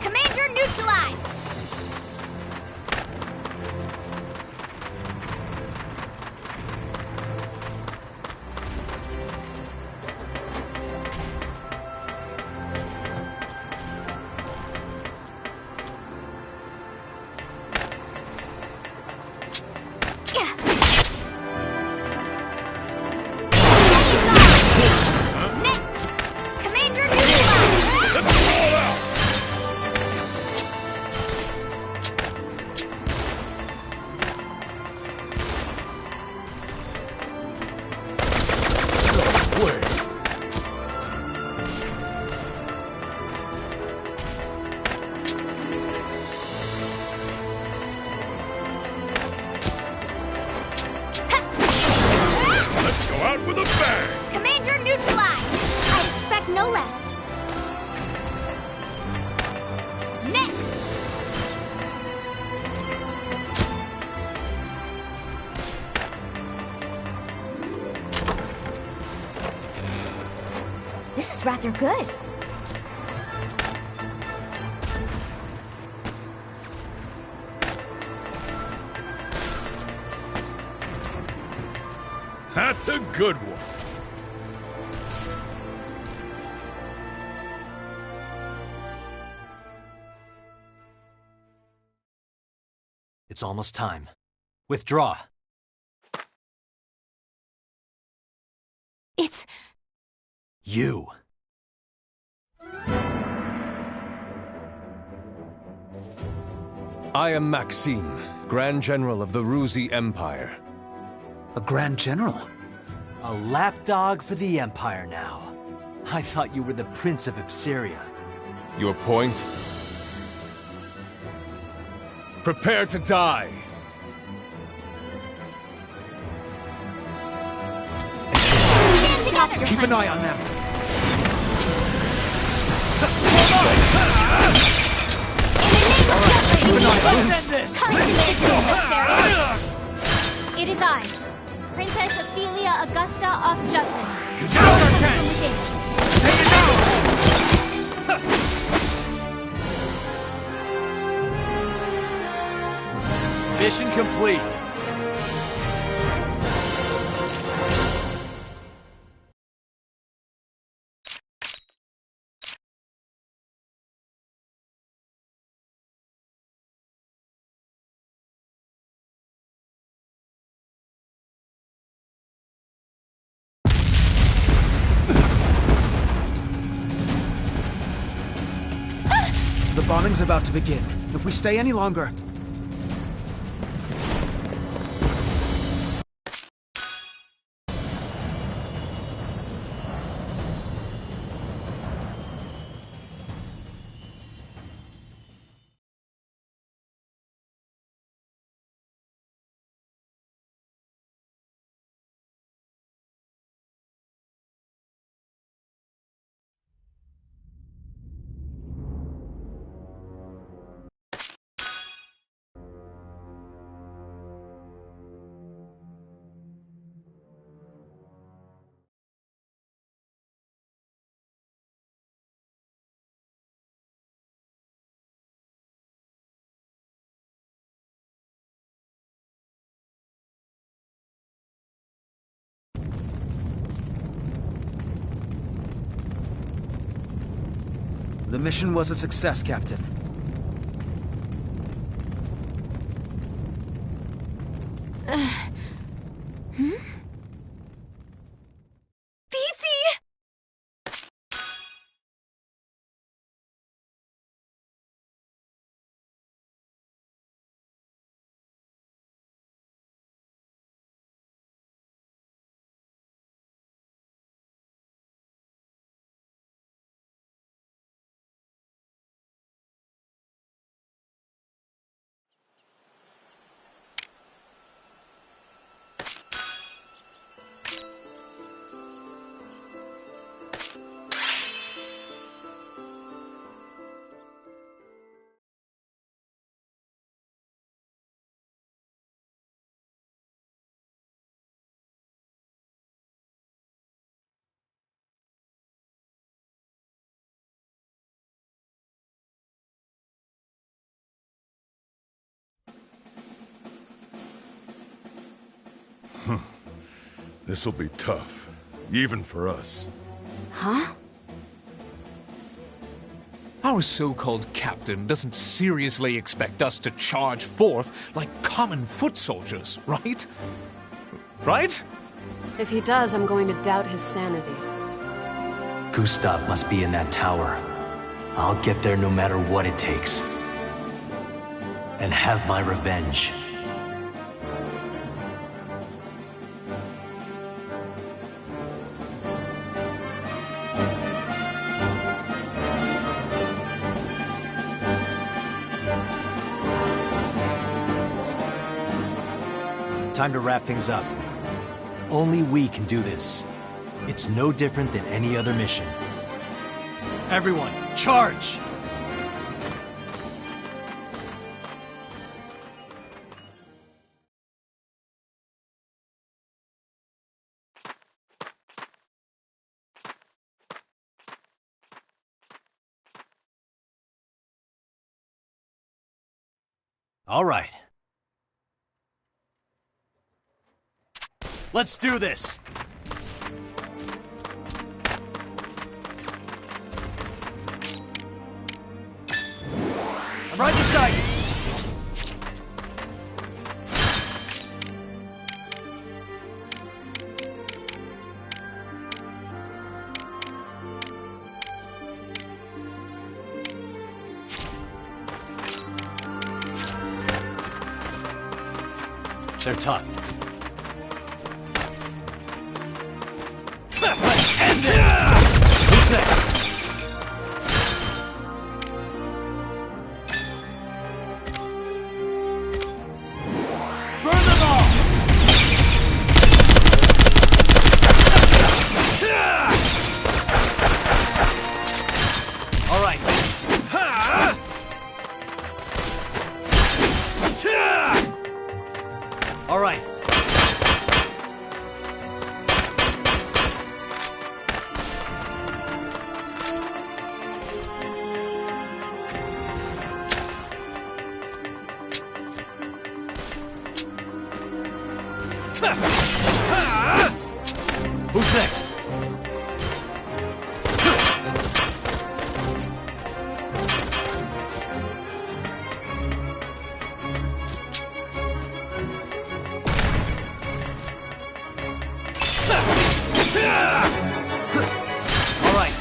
Commander neutralized! With a bang! Commander neutralized! I expect no less. Next! This is rather good. That's a good one. It's almost time. Withdraw. It's... You. I am Maxime, Grand General of the Ruzi Empire. A Grand General? A lapdog for the Empire now. I thought you were the Prince of Ipsiria. Your point? Prepare to die! Keep an eye on them! Let's end this! It is I, Princess Ophelia Augusta of Jutland. Get out our chance! Take it down! Mission complete. bombing's about to begin. If we stay any longer... The mission was a success, Captain. This'll be tough, even for us. Huh? Our so-called captain doesn't seriously expect us to charge forth like common foot soldiers, right? Right? If he does, I'm going to doubt his sanity. Gustav must be in that tower. I'll get there no matter what it takes. And have my revenge. Time to wrap things up. Only we can do this. It's no different than any other mission. Everyone, charge! All right. Let's do this! I'm right beside you! They're tough. Let's end this! Who's next? Burn them all! All right. All right. Who's next? All right.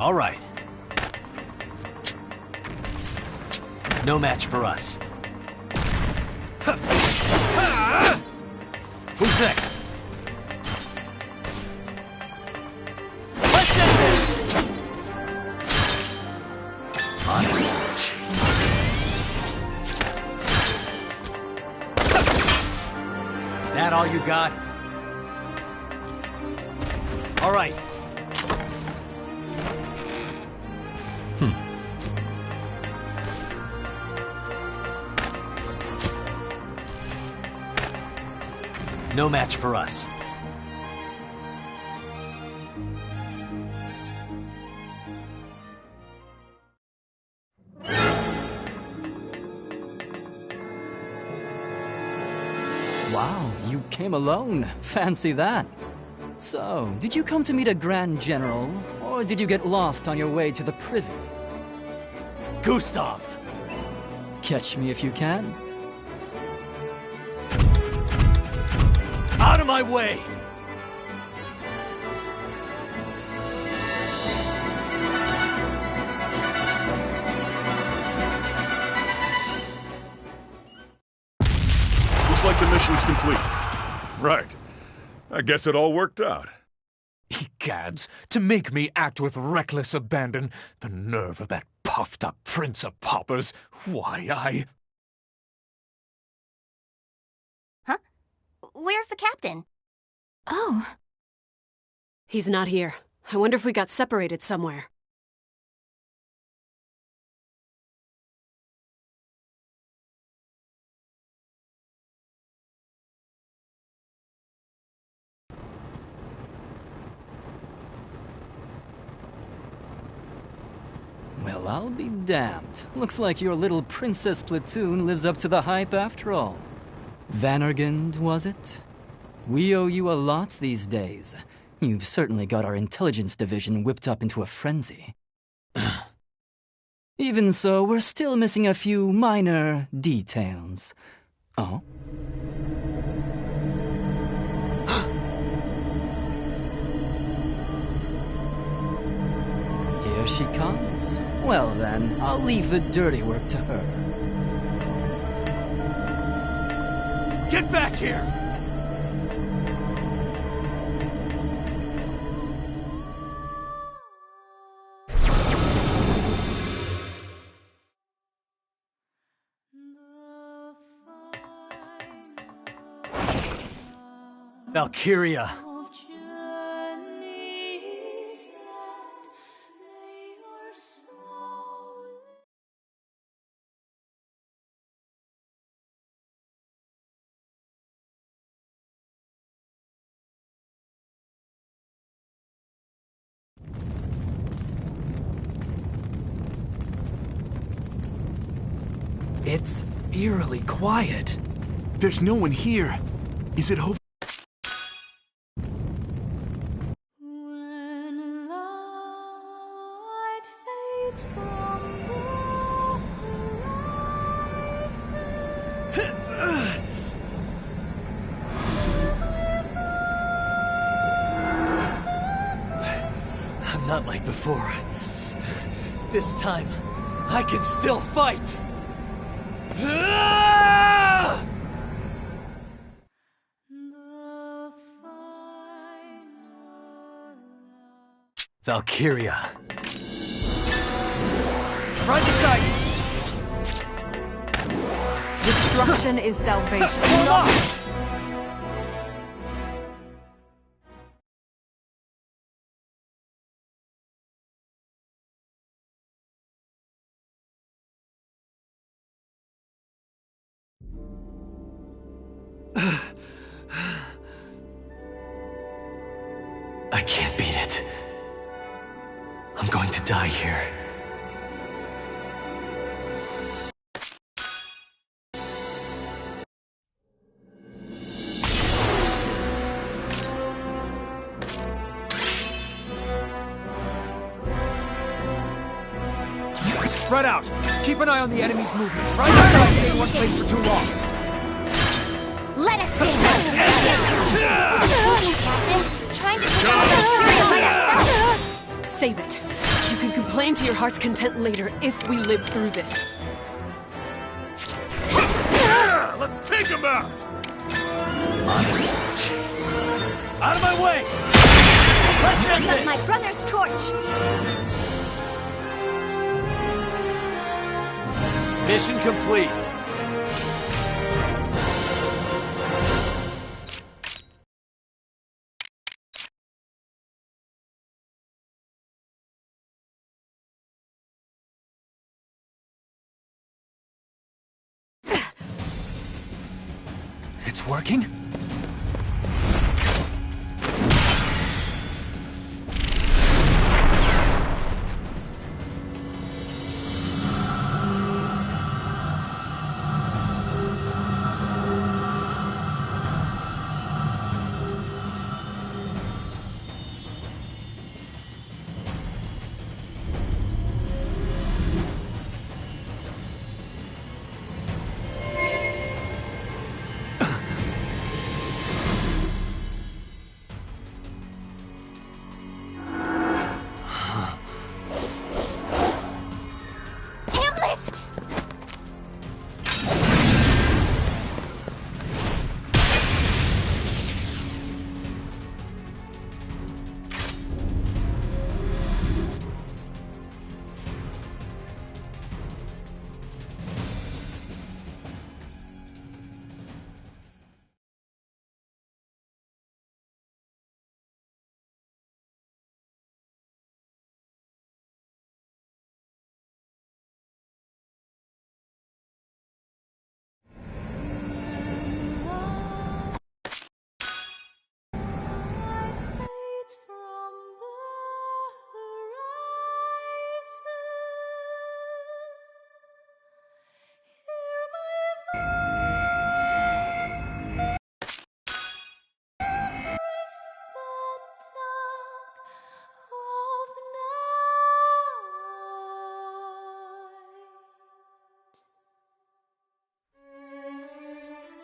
All right. No match for us. Who's next? Let's end this! On a search. That all you got? All right. No match for us. Wow, you came alone. Fancy that. So, did you come to meet a Grand General, or did you get lost on your way to the Privy? Gustav! Catch me if you can. Out of my way! Looks like the mission's complete. Right. I guess it all worked out. Egads, to make me act with reckless abandon, the nerve of that puffed-up Prince of Paupers. Why, Huh? Where's the captain? Oh. He's not here. I wonder if we got separated somewhere. Well, I'll be damned. Looks like your little princess platoon lives up to the hype after all. Vanargand, was it? We owe you a lot these days. You've certainly got our intelligence division whipped up into a frenzy. Even so, we're still missing a few minor details. Oh? Here she comes. Well then, I'll leave the dirty work to her. Get back here! Valkyria! It's eerily quiet. There's no one here. Is it over? I'm not like before. This time, I can still fight! Valkyria. Right beside you! Destruction is salvation. Hold on! I can't beat it. I'm going to die here. Spread out. Keep an eye on the enemy's movements. Right? Let's not stay in one place for too long. Let us dance! Captain, trying to take out the Valkyria by ourselves! Save it. You Plan to your heart's content later if we live through this. Let's take him out! Honest. Out of my way! Let's end Pick up this! my brother's torch! Mission complete. It's working?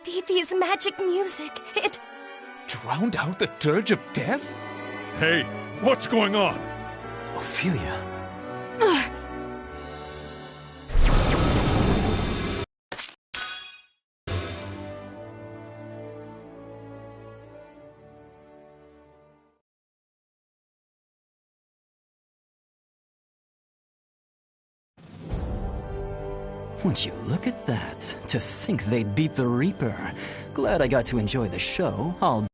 Vivi's magic music, it... Drowned out the dirge of death? Hey, what's going on? Ophelia. Would you look at that? To think they'd beat the Reaper. Glad I got to enjoy the show. I'll...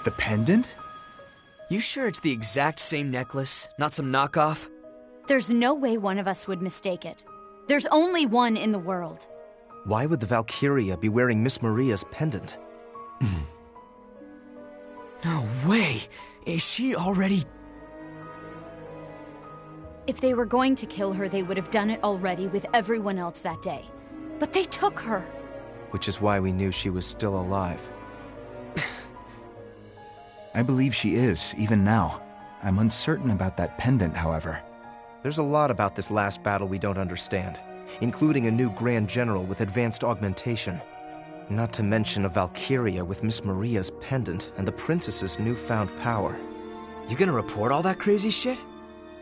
The pendant? You sure it's the exact same necklace, not some knockoff? There's no way one of us would mistake it. There's only one in the world. Why would the Valkyria be wearing Miss Maria's pendant? No way! Is she already... If they were going to kill her, they would have done it already with everyone else that day. But they took her. Which is why we knew she was still alive. I believe she is, even now. I'm uncertain about that pendant, however. There's a lot about this last battle we don't understand, including a new Grand General with advanced augmentation. Not to mention a Valkyria with Miss Maria's pendant and the Princess's newfound power. You gonna report all that crazy shit?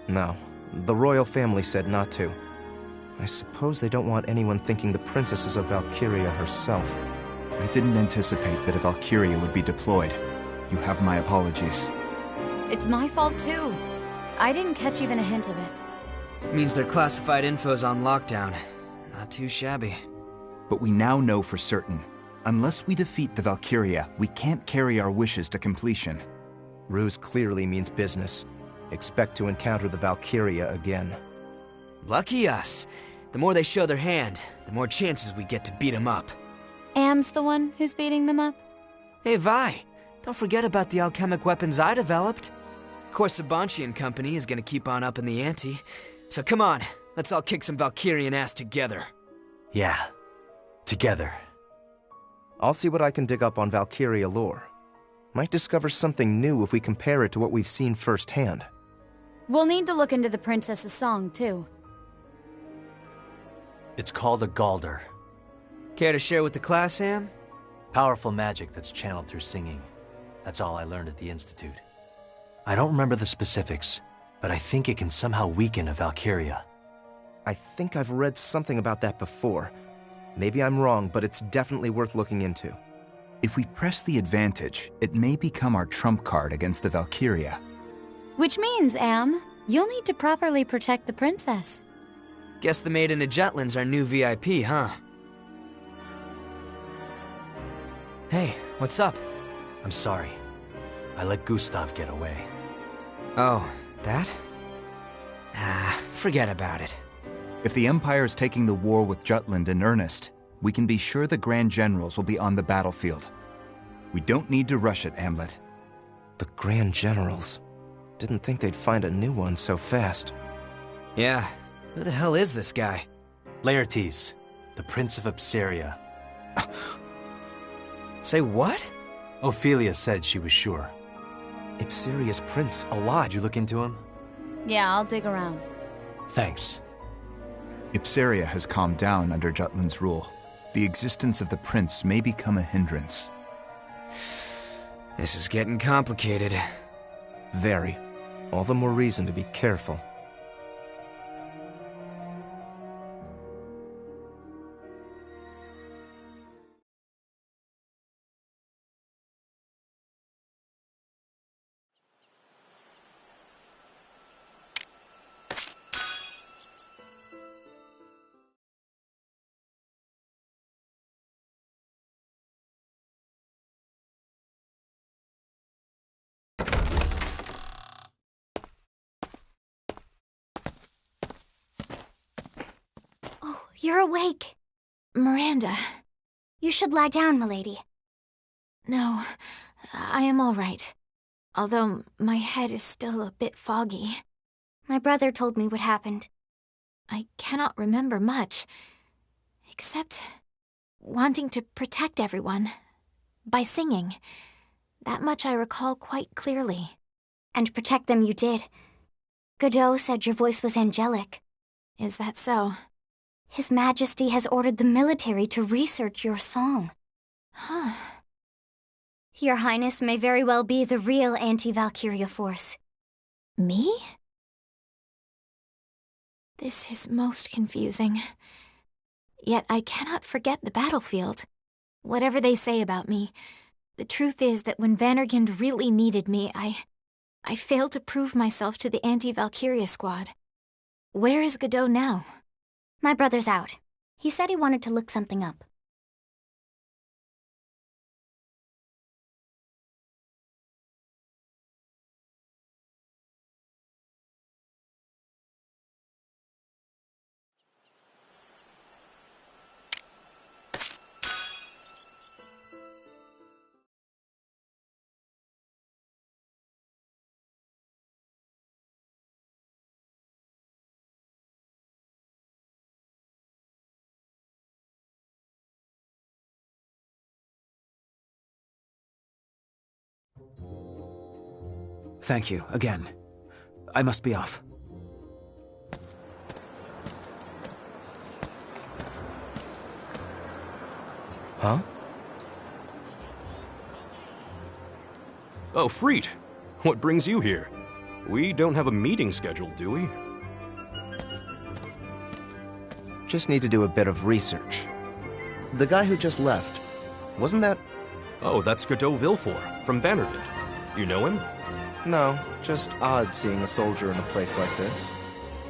No. The royal family said not to. I suppose they don't want anyone thinking the Princess is a Valkyria herself. I didn't anticipate that a Valkyria would be deployed. You have my apologies. It's my fault too. I didn't catch even a hint of it. Means their classified info's on lockdown. Not too shabby. But we now know for certain. Unless we defeat the Valkyria, we can't carry our wishes to completion. Ruse clearly means business. Expect to encounter the Valkyria again. Lucky us. The more they show their hand, the more chances we get to beat them up. Am's the one who's beating them up? Hey, Vi, don't forget about the alchemic weapons I developed. Of course, Sabanchi and company is gonna keep on upping the ante. So come on, let's all kick some Valkyrian ass together. Yeah, together. I'll see what I can dig up on Valkyria lore. Might discover something new if we compare it to what we've seen firsthand. We'll need to look into the princess's song, too. It's called a Galder. Care to share with the class, Sam? Powerful magic that's channeled through singing. That's all I learned at the Institute. I don't remember the specifics, but I think it can somehow weaken a Valkyria. I think I've read something about that before. Maybe I'm wrong, but it's definitely worth looking into. If we press the advantage, it may become our trump card against the Valkyria. Which means, Am, you'll need to properly protect the princess. Guess the Maiden of Jutland's our new VIP, huh? Hey, what's up? I'm sorry. I let Gustav get away. Oh, that? Forget about it. If the Empire is taking the war with Jutland in earnest, we can be sure the Grand Generals will be on the battlefield. We don't need to rush it, Hamlet. The Grand Generals. Didn't think they'd find a new one so fast. Yeah, who the hell is this guy? Laertes, the Prince of Ipsaria. Say what? Ophelia said she was sure. Ipsaria's prince alive. Did you look into him? Yeah, I'll dig around. Thanks. Ipsaria has calmed down under Jutland's rule. The existence of the prince may become a hindrance. This is getting complicated. Very. All the more reason to be careful. You're awake. Miranda. You should lie down, milady. No, I am all right. Although my head is still a bit foggy. My brother told me what happened. I cannot remember much, except wanting to protect everyone by singing. That much I recall quite clearly. And protect them you did. Godot said your voice was angelic. Is that so? His Majesty has ordered the military to research your song. Huh. Your Highness may very well be the real anti-Valkyria force. Me? This is most confusing. Yet I cannot forget the battlefield. Whatever they say about me, the truth is that when Vandergind really needed me, I failed to prove myself to the anti-Valkyria squad. Where is Godot now? My brother's out. He said he wanted to look something up. Thank you, again. I must be off. Huh? Oh, Freet. What brings you here? We don't have a meeting scheduled, do we? Just need to do a bit of research. The guy who just left, wasn't that... Oh, that's Godot Villefort, from Vandergind. You know him? No, just odd seeing a soldier in a place like this.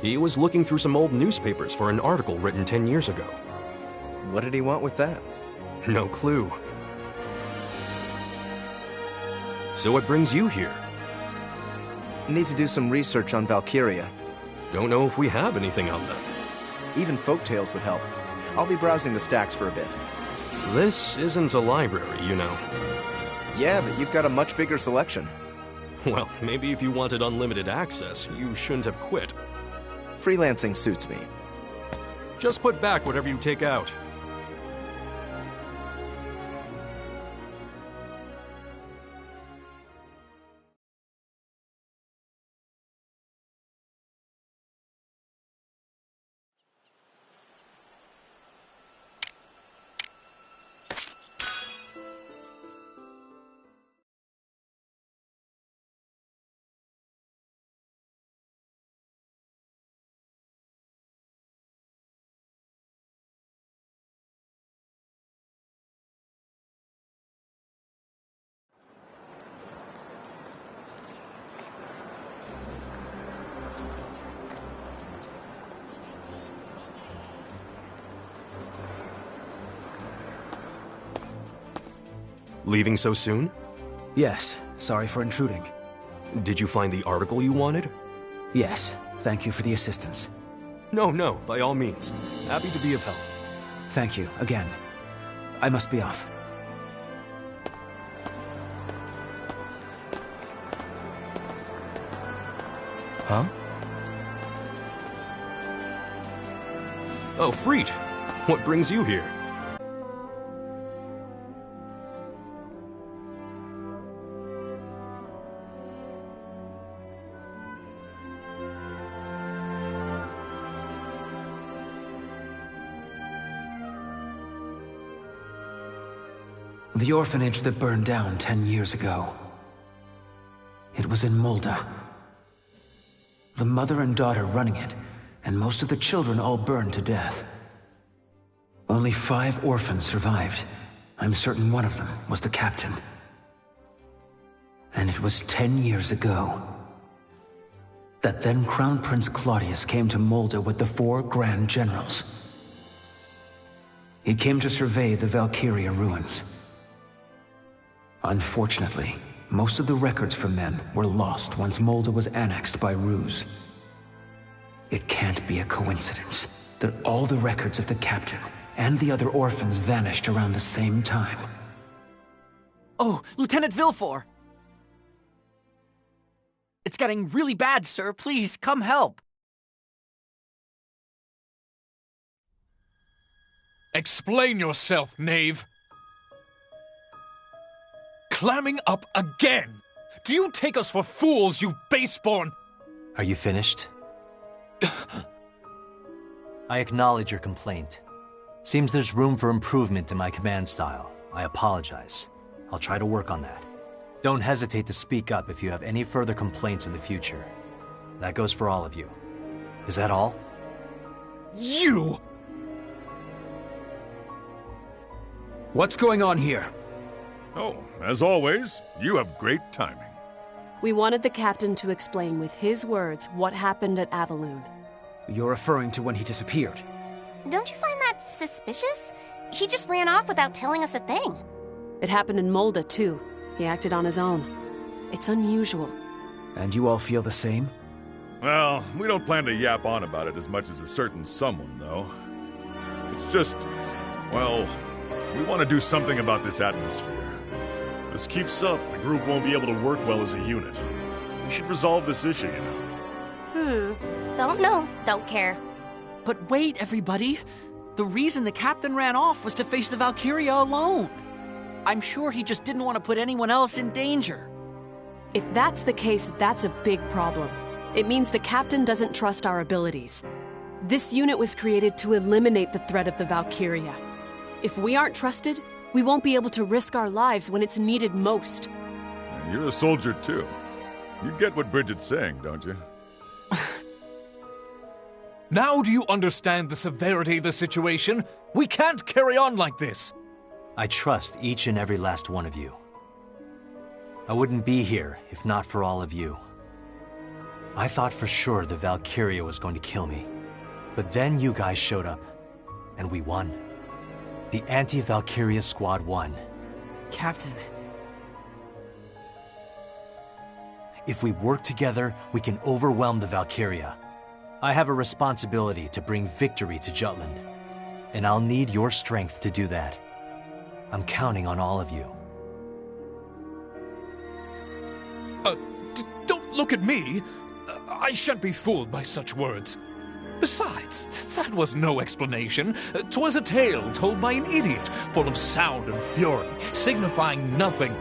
He was looking through some old newspapers for an article written 10 years ago. What did he want with that? No clue. So what brings you here? Need to do some research on Valkyria. Don't know if we have anything on them. Even folktales would help. I'll be browsing the stacks for a bit. This isn't a library, you know. Yeah, but you've got a much bigger selection. Well, maybe if you wanted unlimited access, you shouldn't have quit. Freelancing suits me. Just put back whatever you take out. Leaving so soon? Yes, sorry for intruding. Did you find the article you wanted? Yes, thank you for the assistance. No, by all means. Happy to be of help. Thank you, again. I must be off. Huh? Oh, Freet. What brings you here? The orphanage that burned down 10 years ago. It was in Molda. The mother and daughter running it, and most of the children all burned to death. Only 5 orphans survived. I'm certain one of them was the captain. And it was 10 years ago that then Crown Prince Claudius came to Molda with the 4 Grand Generals. He came to survey the Valkyria ruins. Unfortunately, most of the records from then were lost once Molda was annexed by Ruse. It can't be a coincidence that all the records of the captain and the other orphans vanished around the same time. Oh, Lieutenant Villefort! It's getting really bad, sir. Please, come help. Explain yourself, knave. Clamming up again! Do you take us for fools, you baseborn? Are you finished? I acknowledge your complaint. Seems there's room for improvement in my command style. I apologize. I'll try to work on that. Don't hesitate to speak up if you have any further complaints in the future. That goes for all of you. Is that all? You! What's going on here? Oh, as always, you have great timing. We wanted the captain to explain with his words what happened at Avaloon. You're referring to when he disappeared. Don't you find that suspicious? He just ran off without telling us a thing. It happened in Molda, too. He acted on his own. It's unusual. And you all feel the same? Well, we don't plan to yap on about it as much as a certain someone, though. It's just, well, we want to do something about this atmosphere. This keeps up, the group won't be able to work well as a unit. We should resolve this issue, you know. Don't know, don't care. But wait, everybody. The reason the captain ran off was to face the Valkyria alone. I'm sure he just didn't want to put anyone else in danger. If that's the case, that's a big problem. It means the captain doesn't trust our abilities. This unit was created to eliminate the threat of the Valkyria. If we aren't trusted, we won't be able to risk our lives when it's needed most. You're a soldier, too. You get what Bridget's saying, don't you? Now do you understand the severity of the situation? We can't carry on like this! I trust each and every last one of you. I wouldn't be here if not for all of you. I thought for sure the Valkyria was going to kill me. But then you guys showed up, and we won. The anti-Valkyria Squad won. Captain. If we work together, we can overwhelm the Valkyria. I have a responsibility to bring victory to Jutland, and I'll need your strength to do that. I'm counting on all of you. Don't look at me! I shan't be fooled by such words. Besides, that was no explanation. 'Twas a tale told by an idiot, full of sound and fury, signifying nothing.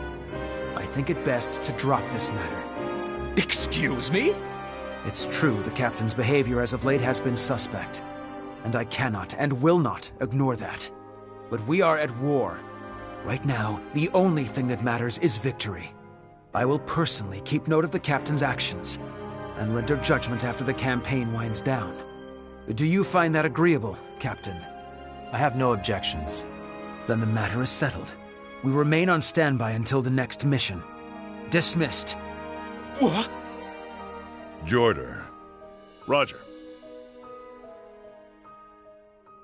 I think it best to drop this matter. Excuse me? It's true the captain's behavior as of late has been suspect, and I cannot and will not ignore that. But we are at war. Right now, the only thing that matters is victory. I will personally keep note of the captain's actions, and render judgment after the campaign winds down. Do you find that agreeable, Captain? I have no objections. Then the matter is settled. We remain on standby until the next mission. Dismissed. What? Jorder. Roger.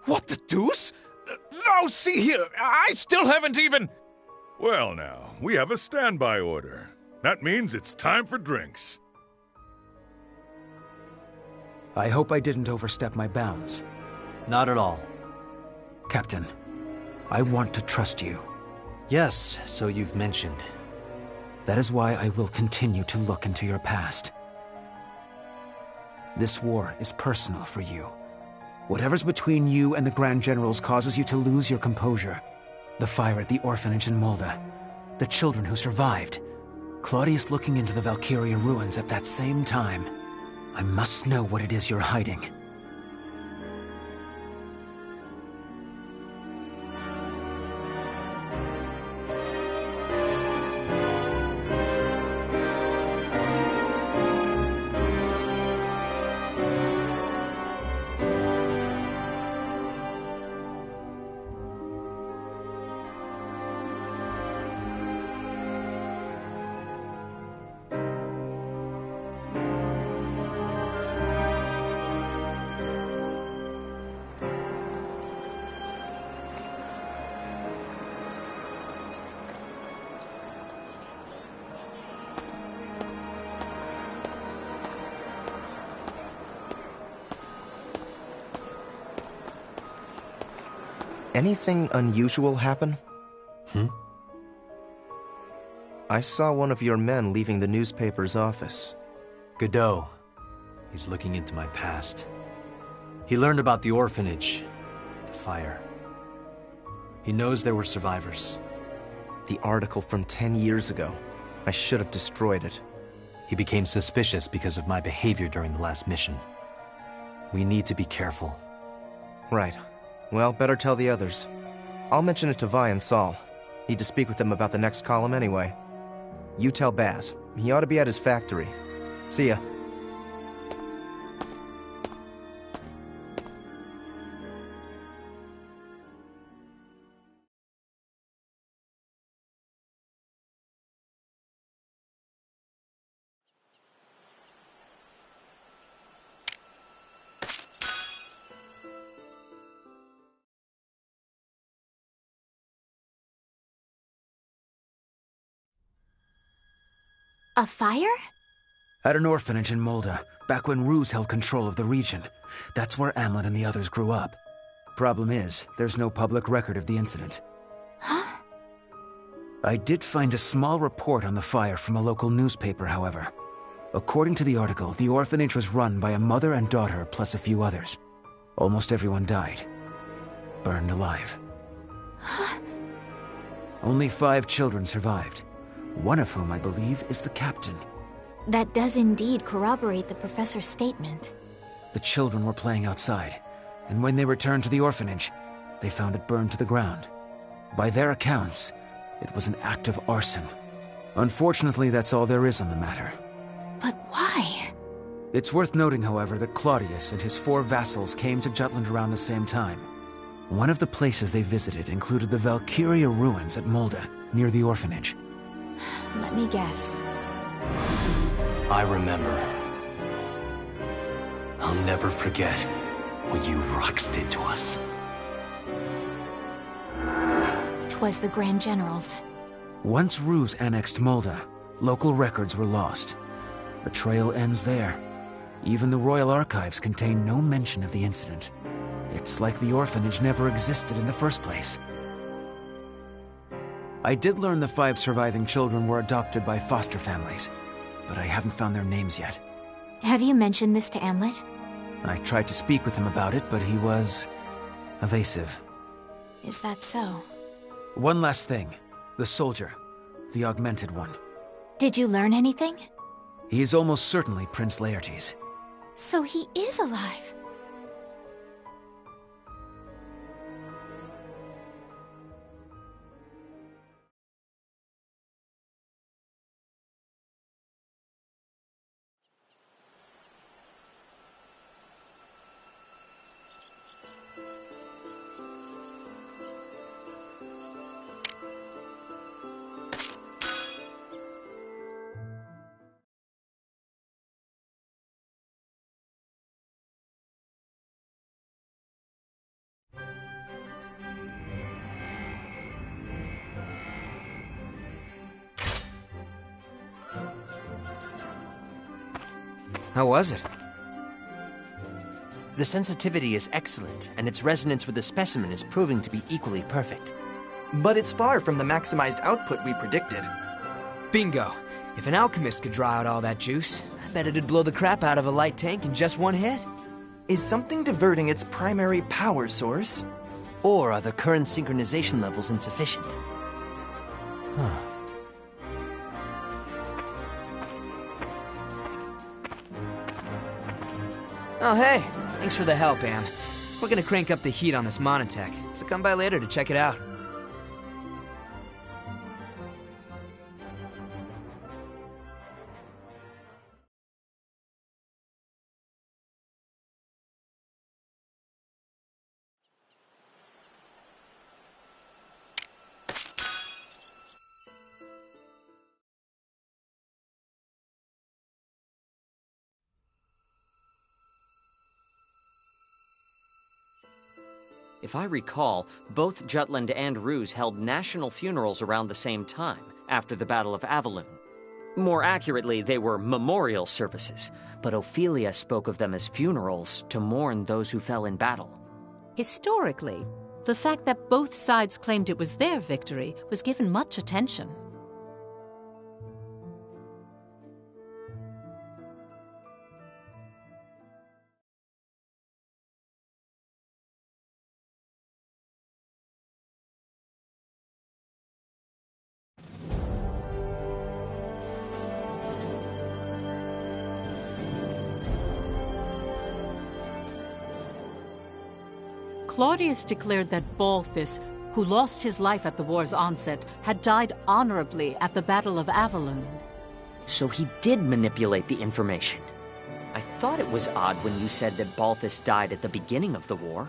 What the deuce? No, see here, I still haven't even... Well now, we have a standby order. That means it's time for drinks. I hope I didn't overstep my bounds. Not at all. Captain, I want to trust you. Yes, so you've mentioned. That is why I will continue to look into your past. This war is personal for you. Whatever's between you and the Grand Generals causes you to lose your composure. The fire at the orphanage in Mulda, the children who survived, Claudius looking into the Valkyria ruins at that same time. I must know what it is you're hiding. Anything unusual happen? I saw one of your men leaving the newspaper's office. Godot. He's looking into my past. He learned about the orphanage, the fire. He knows there were survivors. The article from 10 years ago. I should have destroyed it. He became suspicious because of my behavior during the last mission. We need to be careful. Right. Well, better tell the others. I'll mention it to Vi and Saul. Need to speak with them about the next column anyway. You tell Baz. He ought to be at his factory. See ya. A fire? At an orphanage in Mulda, back when Ruse held control of the region. That's where Amlin and the others grew up. Problem is, there's no public record of the incident. Huh? I did find a small report on the fire from a local newspaper, however. According to the article, the orphanage was run by a mother and daughter plus a few others. Almost everyone died. Burned alive. Only 5 children survived. One of whom, I believe, is the captain. That does indeed corroborate the professor's statement. The children were playing outside, and when they returned to the orphanage, they found it burned to the ground. By their accounts, it was an act of arson. Unfortunately, that's all there is on the matter. But why? It's worth noting, however, that Claudius and his 4 vassals came to Jutland around the same time. One of the places they visited included the Valkyria ruins at Mulda, near the orphanage. Let me guess. I remember. I'll never forget what you Rocks did to us. 'Twas the Grand Generals. Once Ruse annexed Mulda, local records were lost. The trail ends there. Even the Royal Archives contain no mention of the incident. It's like the orphanage never existed in the first place. I did learn the 5 surviving children were adopted by foster families, but I haven't found their names yet. Have you mentioned this to Amlet? I tried to speak with him about it, but he was evasive. Is that so? One last thing. The soldier. The augmented one. Did you learn anything? He is almost certainly Prince Laertes. So he is alive. How was it? The sensitivity is excellent, and its resonance with the specimen is proving to be equally perfect. But it's far from the maximized output we predicted. Bingo. If an alchemist could draw out all that juice, I bet it'd blow the crap out of a light tank in just one hit. Is something diverting its primary power source? Or are the current synchronization levels insufficient? Huh. Oh, hey. Thanks for the help, Am. We're gonna crank up the heat on this monotech, so come by later to check it out. If I recall, both Jutland and Ruse held national funerals around the same time, after the Battle of Avaloon. More accurately, they were memorial services, but Ophelia spoke of them as funerals to mourn those who fell in battle. Historically, the fact that both sides claimed it was their victory was given much attention. Claudius declared that Balthus, who lost his life at the war's onset, had died honorably at the Battle of Avaloon. So he did manipulate the information. I thought it was odd when you said that Balthus died at the beginning of the war.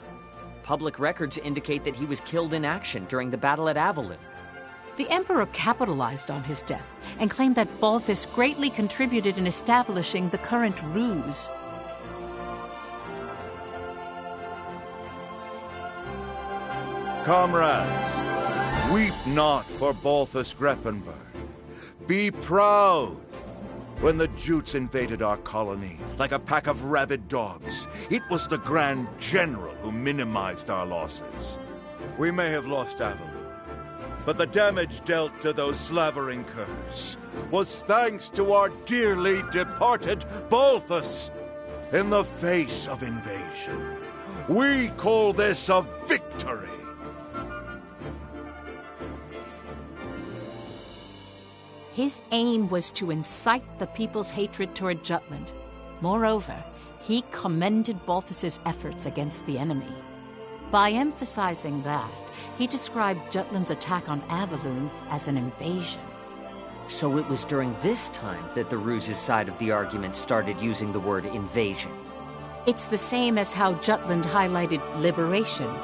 Public records indicate that he was killed in action during the battle at Avaloon. The Emperor capitalized on his death and claimed that Balthus greatly contributed in establishing the current Ruse. Comrades, weep not for Balthus Greppenberg. Be proud. When the Jutes invaded our colony, like a pack of rabid dogs, it was the Grand General who minimized our losses. We may have lost Avaloon, but the damage dealt to those slavering curs was thanks to our dearly departed Balthus. In the face of invasion, we call this a victory. His aim was to incite the people's hatred toward Jutland. Moreover, he commended Balthus's efforts against the enemy. By emphasizing that, he described Jutland's attack on Avaloon as an invasion. So it was during this time that the Ruse's side of the argument started using the word invasion. It's the same as how Jutland highlighted liberation.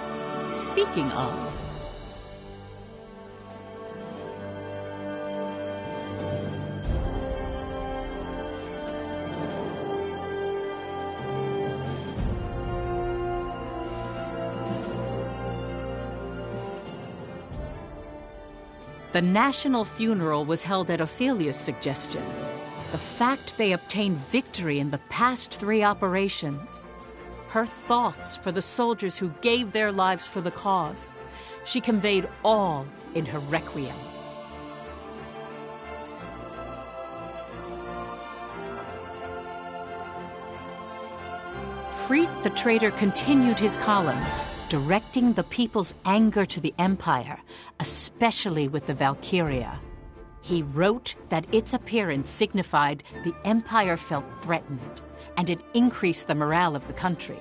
Speaking of... The national funeral was held at Ophelia's suggestion. the fact they obtained victory in the past 3 operations, her thoughts for the soldiers who gave their lives for the cause, she conveyed all in her requiem. Freet the traitor continued his column, directing the people's anger to the Empire, especially with the Valkyria. He wrote that its appearance signified the Empire felt threatened, and it increased the morale of the country.